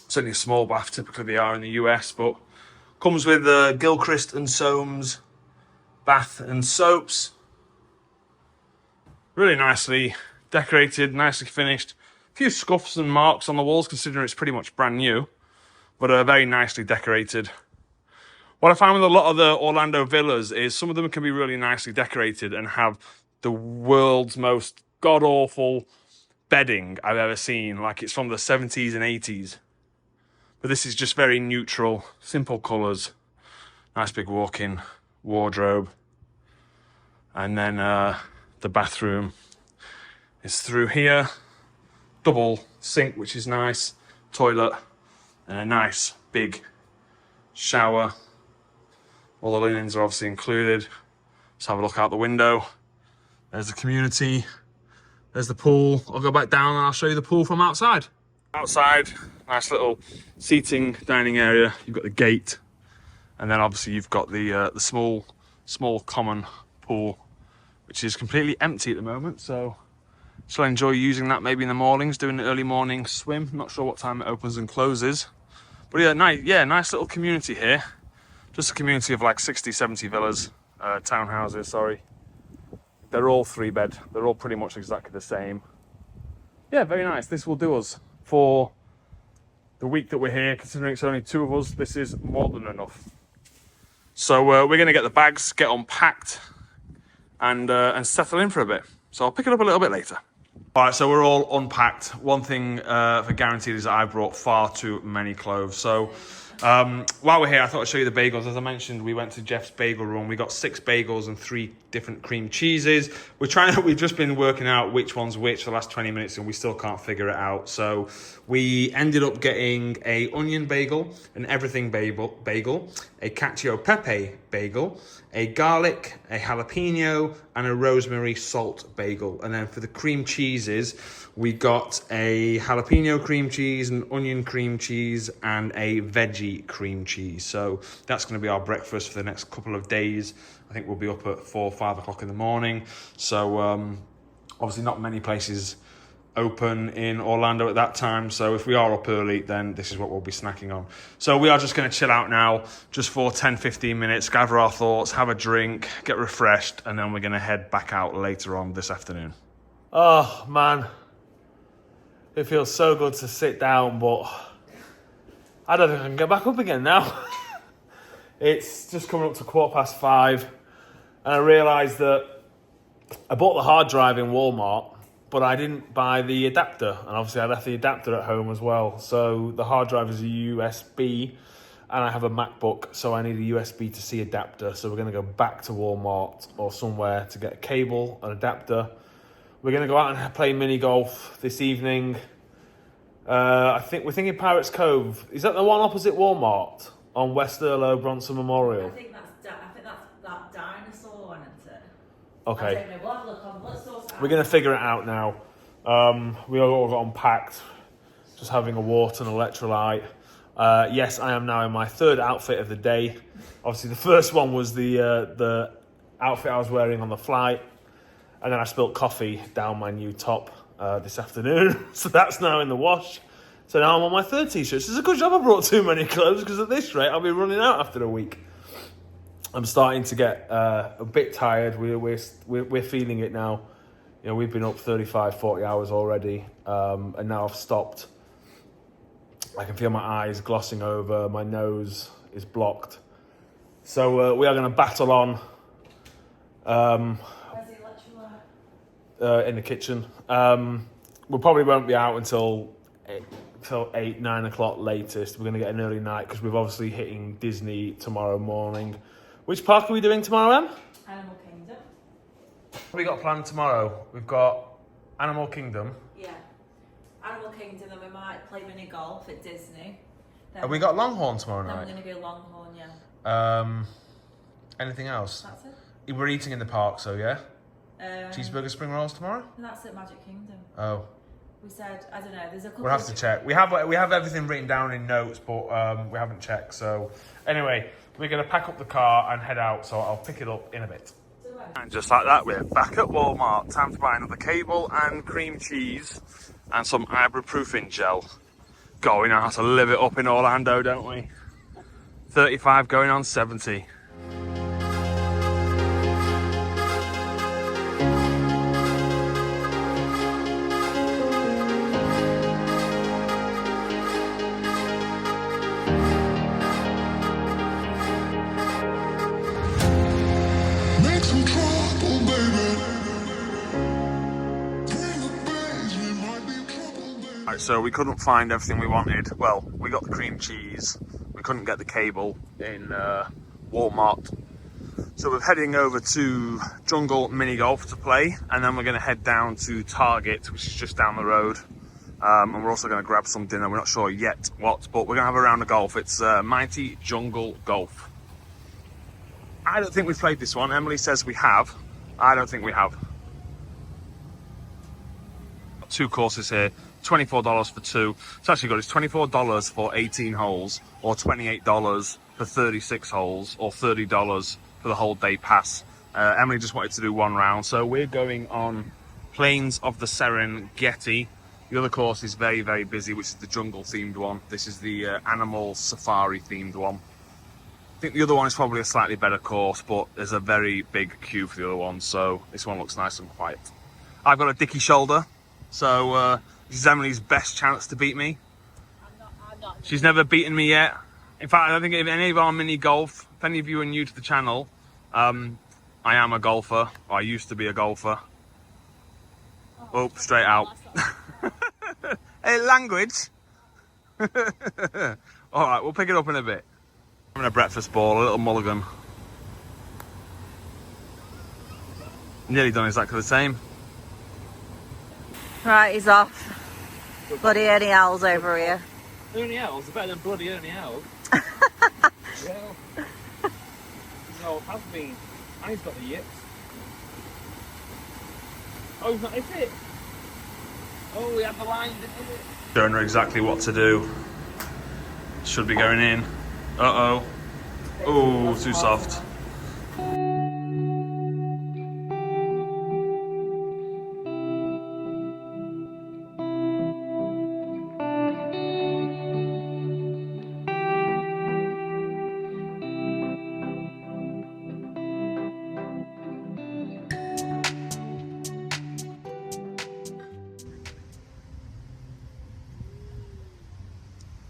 Certainly a small bath, typically they are in the US, but comes with Gilchrist and Soames bath and soaps. Really nicely decorated, nicely finished. A few scuffs and marks on the walls, considering it's pretty much brand new, but very nicely decorated. What I find with a lot of the Orlando villas is some of them can be really nicely decorated and have the world's most god-awful bedding I've ever seen, like it's from the 70s and 80s. But this is just very neutral, simple colours, nice big walk-in wardrobe. And then the bathroom is through here. Double sink, which is nice. Toilet and a nice big shower. All the linens are obviously included. Let's have a look out the window. There's the community. There's the pool. I'll go back down and I'll show you the pool from outside. Outside, nice little seating, dining area. You've got the gate, and then obviously you've got the small common pool, which is completely empty at the moment. So shall enjoy using that maybe in the mornings, doing an early morning swim. Not sure what time it opens and closes, but yeah, nice little community here. Just a community of like 60, 70 villas, townhouses. Sorry, they're all 3-bed. They're all pretty much exactly the same. Yeah, very nice. This will do us for the week that we're here. Considering it's only 2 of us, this is more than enough. So we're going to get the bags, get unpacked, and settle in for a bit. So I'll pick it up a little bit later. All right, so we're all unpacked. One thing for guaranteed is that I brought far too many clothes. So while we're here, I thought I'd show you the bagels. As I mentioned, we went to Jeffs Bagel Run. We got 6 bagels and 3 different cream cheeses. We've just been working out which one's which for the last 20 minutes, and we still can't figure it out. So we ended up getting a onion bagel, an everything bagel, a cacio pepe bagel, a garlic, a jalapeno, and a rosemary salt bagel. And then for the cream cheeses, we got a jalapeno cream cheese, an onion cream cheese, and a veggie cream cheese. So that's going to be our breakfast for the next couple of days. I think we'll be up at 4 or 5 o'clock in the morning. So obviously not many places open in Orlando at that time. So if we are up early, then this is what we'll be snacking on. So we are just going to chill out now, just for 10, 15 minutes, gather our thoughts, have a drink, get refreshed, and then we're going to head back out later on this afternoon. Oh, man. It feels so good to sit down, but I don't think I can get back up again now. It's just coming up to 5:15, and I realised that I bought the hard drive in Walmart, but I didn't buy the adapter, and obviously I left the adapter at home as well. So the hard drive is a USB, and I have a MacBook, so I need a USB to C adapter. So we're going to go back to Walmart or somewhere to get a cable, an adapter. We're going to go out and play mini golf this evening. I think we're thinking Pirates Cove. Is that the one opposite Walmart on West Erlo Bronson Memorial? I think that's that dinosaur one, isn't it? Okay. I don't know. We'll have a look on. Let's sort it out. We're going to figure it out now. We all got unpacked, just having a water and electrolyte. Yes, I am now in my 3rd outfit of the day. Obviously, the first one was the outfit I was wearing on the flight. And then I spilled coffee down my new top this afternoon. So that's now in the wash. So now I'm on my 3rd t-shirt. It's a good job I brought too many clothes, because at this rate, I'll be running out after a week. I'm starting to get a bit tired. We're feeling it now. You know, we've been up 35, 40 hours already. And now I've stopped. I can feel my eyes glossing over. My nose is blocked. So we are going to battle on. In the kitchen. We probably won't be out until 8, 9 o'clock latest. We're going to get an early night because we're obviously hitting Disney tomorrow morning. Which park are we doing tomorrow, Em? Animal Kingdom. What have we got planned tomorrow? We've got Animal Kingdom. Yeah. Animal Kingdom, then we might play mini golf at Disney. Then Have we got Longhorn tomorrow Then night? we're going to go Longhorn, yeah. Anything else? That's it. We're eating in the park, so yeah? Cheeseburger spring rolls tomorrow? And that's at Magic Kingdom. Oh. We said, I don't know, there's a couple We'll have to check. We have everything written down in notes, but we haven't checked. So anyway, we're going to pack up the car and head out, so I'll pick it up in a bit. And just like that, we're back at Walmart. Time to buy another cable and cream cheese and some ibuprofen gel. God, we know how to live it up in Orlando, don't we? 35 going on 70. So we couldn't find everything we wanted. Well, we got the cream cheese. We couldn't get the cable in Walmart. So we're heading over to Jungle Mini Golf to play, and then we're going to head down to Target, which is just down the road. And we're also going to grab some dinner. We're not sure yet what, but we're going to have a round of golf. It's Mighty Jungle Golf. I don't think we've played this one. Emily says we have. I don't think we have. 2 courses here. $24 for 2. It's actually good. It's $24 for 18 holes, or $28 for 36 holes, or $30 for the whole day pass. Emily just wanted to do 1 round, so we're going on Plains of the Serengeti. The other course is very, very busy, which is the jungle themed one. This is the animal safari themed one. I think the other one is probably a slightly better course, but there's a very big queue for the other one, so this one looks nice and quiet. I've got a dicky shoulder, so this is Emily's best chance to beat me. I'm not. She's never beaten me yet. In fact, I don't think if any of our mini golf, if any of you are new to the channel, I am a golfer. Or I used to be a golfer. Oh, straight out. Hey, language. All right, we'll pick it up in a bit. Having a breakfast ball, a little mulligan. Nearly done exactly the same. Right, he's off. Bloody Ernie Owls over here. Ernie Owls are better than bloody Ernie Owls. Well, no, has been. And he's got the yips. Oh, he's not hit it. Oh, we had the line, didn't it? Don't know exactly what to do. Should be going in. Uh-oh. Oh, too soft.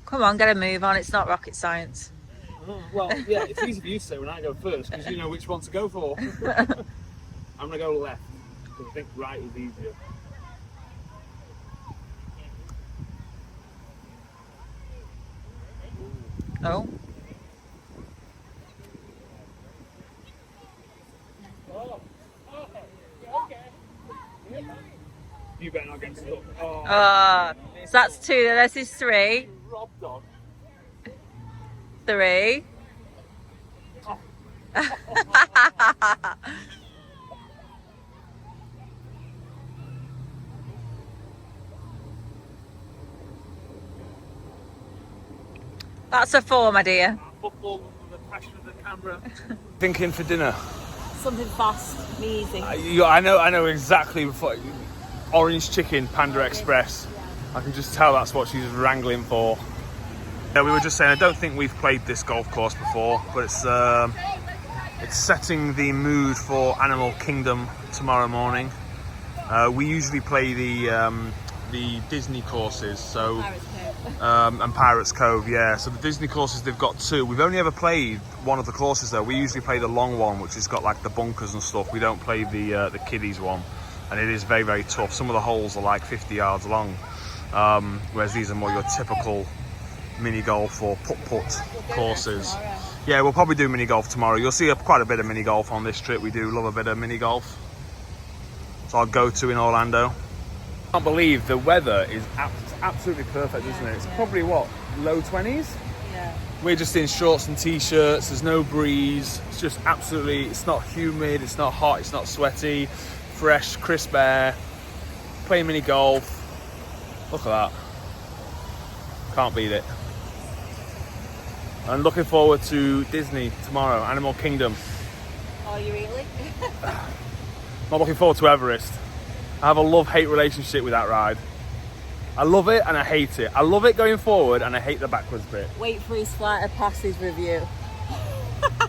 Come on, get a move on. It's not rocket science. Well, yeah, it's easy for you to say when I go first, because you know which one to go for. I'm going to go left, because I think right is easier. Oh. You better not get stuck. So that's 2. This is 3. Robbed on. 3. That's a 4, my dear. Football with the passion of the camera. Thinking for dinner. Something fast, easy. I know exactly. Orange chicken, Panda Express. I can just tell that's what she's wrangling for. Yeah, we were just saying, I don't think we've played this golf course before, but it's setting the mood for Animal Kingdom tomorrow morning. We usually play the Disney courses, so and Pirates Cove, yeah. So the Disney courses, they've got 2. We've only ever played one of the courses though. We usually play the long one, which has got like the bunkers and stuff. We don't play the kiddies one, and it is very, very tough. Some of the holes are like 50 yards long, whereas these are more your typical mini golf or putt courses. Yeah, we'll probably do mini golf tomorrow. You'll see quite a bit of mini golf on this trip. We do love a bit of mini golf. It's our go-to in Orlando. I can't believe the weather is absolutely perfect, isn't it? It's probably what, low 20s? Yeah. We're just in shorts and t-shirts. There's no breeze. It's just absolutely, it's not humid, it's not hot, it's not sweaty. Fresh, crisp air. Playing mini golf. Look at that. Can't beat it. I'm looking forward to Disney tomorrow, Animal Kingdom. Are you really? Not looking forward to Everest. I have a love-hate relationship with that ride. I love it and I hate it. I love it going forward and I hate the backwards bit. Wait for his flight of passes review.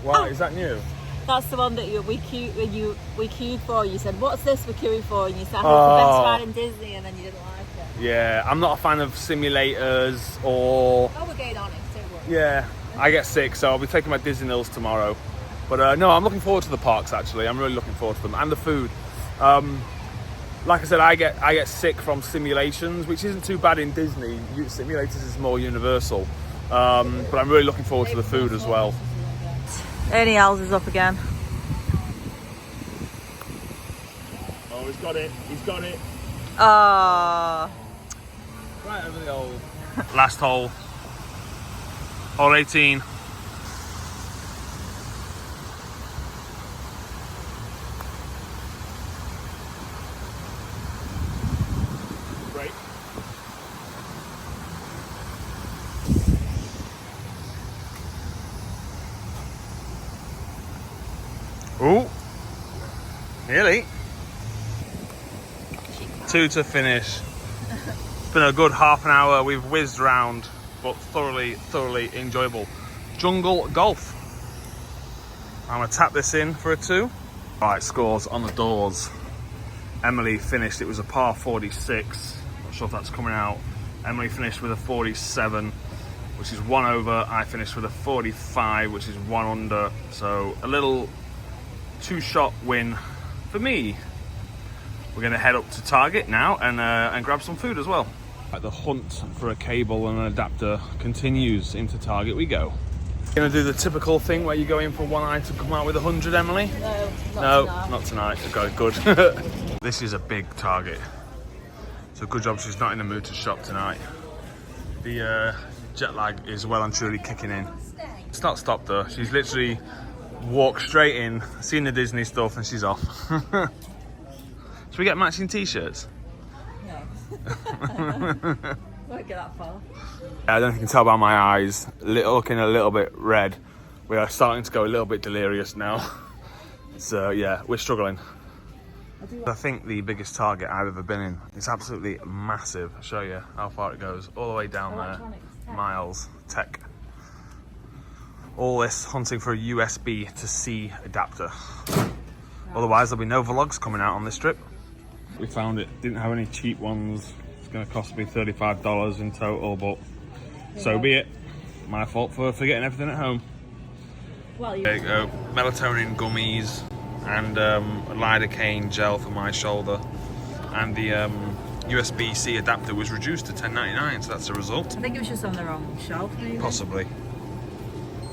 Wow, is that new? That's the one that we queued for. You said, "What's this we're queuing for?" And you said, "It's the best ride in Disney," and then you didn't like it. Yeah, I'm not a fan of simulators or... Oh, we're going on it, don't worry. Yeah, I get sick, so I'll be taking my Disney Nils tomorrow. But no, I'm looking forward to the parks actually. I'm really looking forward to them, and the food. Like I said, I get sick from simulations, which isn't too bad in Disney. Simulators is more universal, but I'm really looking forward to the food as well. Ernie Owls is up again. Oh, he's got it. He's got it. Ah. Right over the hole. Last hole. Hole 18. Great. Ooh, nearly. 2 to finish. It's been a good half an hour. We've whizzed round, but thoroughly enjoyable. Jungle golf. I'm gonna tap this in for a 2. Right, scores on the doors. Emily finished, it was a par 46. Not sure if that's coming out. Emily finished with a 47, which is 1 over. I finished with a 45, which is 1 under. So a little 2-shot win for me. We're gonna head up to Target now and grab some food as well. The hunt for a cable and an adapter continues. Into Target we go. Gonna do the typical thing where you go in for one item, come out with 100, Emily? No, Not tonight. Okay, good. This is a big Target. So good job she's not in the mood to shop tonight. The jet lag is well and truly kicking in. It's not stopped though. She's literally walked straight in, seen the Disney stuff, and she's off. Should we get matching t-shirts? No. Won't get that far. I don't know if you can tell by my eyes, looking a little bit red. We are starting to go a little bit delirious now. So yeah, we're struggling. I think the biggest Target I've ever been in. It's absolutely massive. I'll show you how far it goes. All the way down there. Miles. Tech. All this hunting for a USB to C adapter. Otherwise there'll be no vlogs coming out on this trip. We found it. Didn't have any cheap ones. It's going to cost me $35 in total, but so be it. My fault for forgetting everything at home. Well, There you go. Melatonin gummies and lidocaine gel for my shoulder. And the USB-C adapter was reduced to $10.99, so that's a result. I think it was just on the wrong shelf, maybe. Possibly.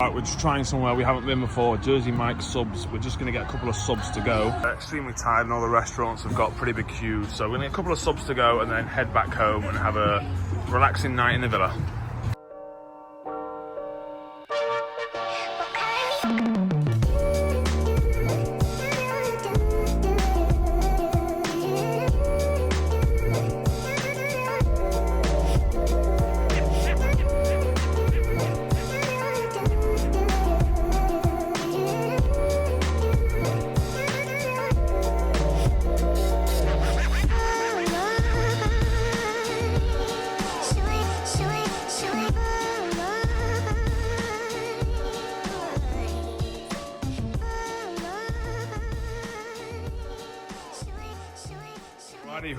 Right, we're just trying somewhere we haven't been before. Jersey Mike's subs. We're just going to get a couple of subs to go. Extremely tired, and all the restaurants have got pretty big queues. So we're going to get a couple of subs to go and then head back home and have a relaxing night in the villa.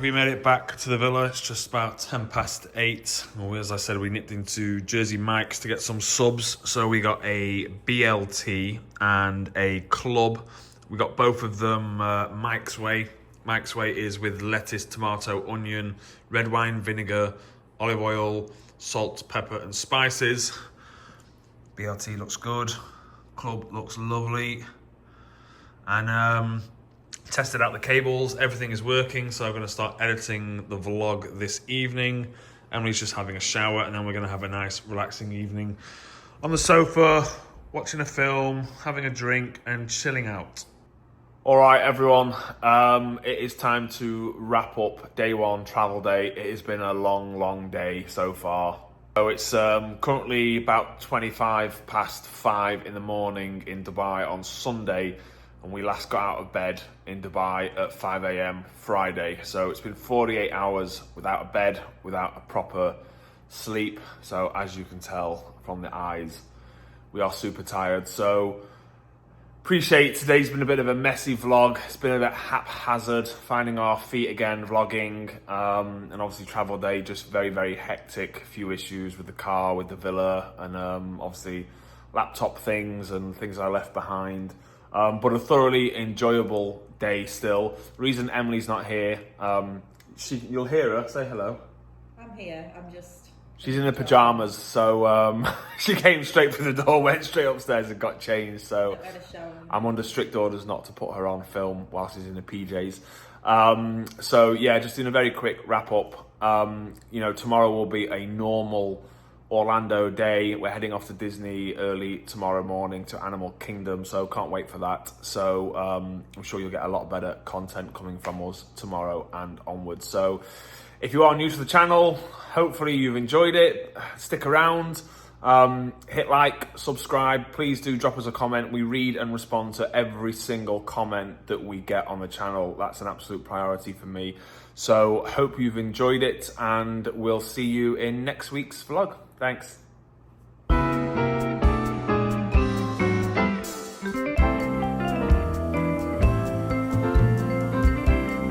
We made it back to the villa. It's just about 8:10. Well, as I said, we nipped into Jersey Mike's to get some subs. So we got a BLT and a club. We got both of them Mike's Way. Mike's Way is with lettuce, tomato, onion, red wine, vinegar, olive oil, salt, pepper and spices. BLT looks good. Club looks lovely. And tested out the cables, everything is working, so I'm going to start editing the vlog this evening. Emily's just having a shower, and then we're going to have a nice relaxing evening on the sofa, watching a film, having a drink and chilling out. All right, everyone, it is time to wrap up day one, travel day. It has been a long day so far. So it's currently about 5:25 in the morning in Dubai on Sunday, and we last got out of bed in Dubai at 5 a.m. Friday. So it's been 48 hours without a bed, without a proper sleep. So as you can tell from the eyes, we are super tired. So appreciate today's been a bit of a messy vlog. It's been a bit haphazard, finding our feet again, vlogging, and obviously travel day, just very hectic. A few issues with the car, with the villa, and obviously laptop things and things I left behind. But a thoroughly enjoyable day still. The reason Emily's not here, you'll hear her, say hello. I'm here, I'm just... She's in her pyjamas, so she came straight through the door, went straight upstairs and got changed. So I'm under strict orders not to put her on film while she's in the PJs. So yeah, just doing a very quick wrap up. You know, tomorrow will be a normal Orlando day. We're heading off to Disney early tomorrow morning to Animal Kingdom, so can't wait for that. So I'm sure you'll get a lot better content coming from us tomorrow and onwards. So if you are new to the channel, hopefully you've enjoyed it. Stick around. Hit like, subscribe, please do drop us a comment. We read and respond to every single comment that we get on the channel. That's an absolute priority for me. So hope you've enjoyed it, and we'll see you in next week's vlog. Thanks.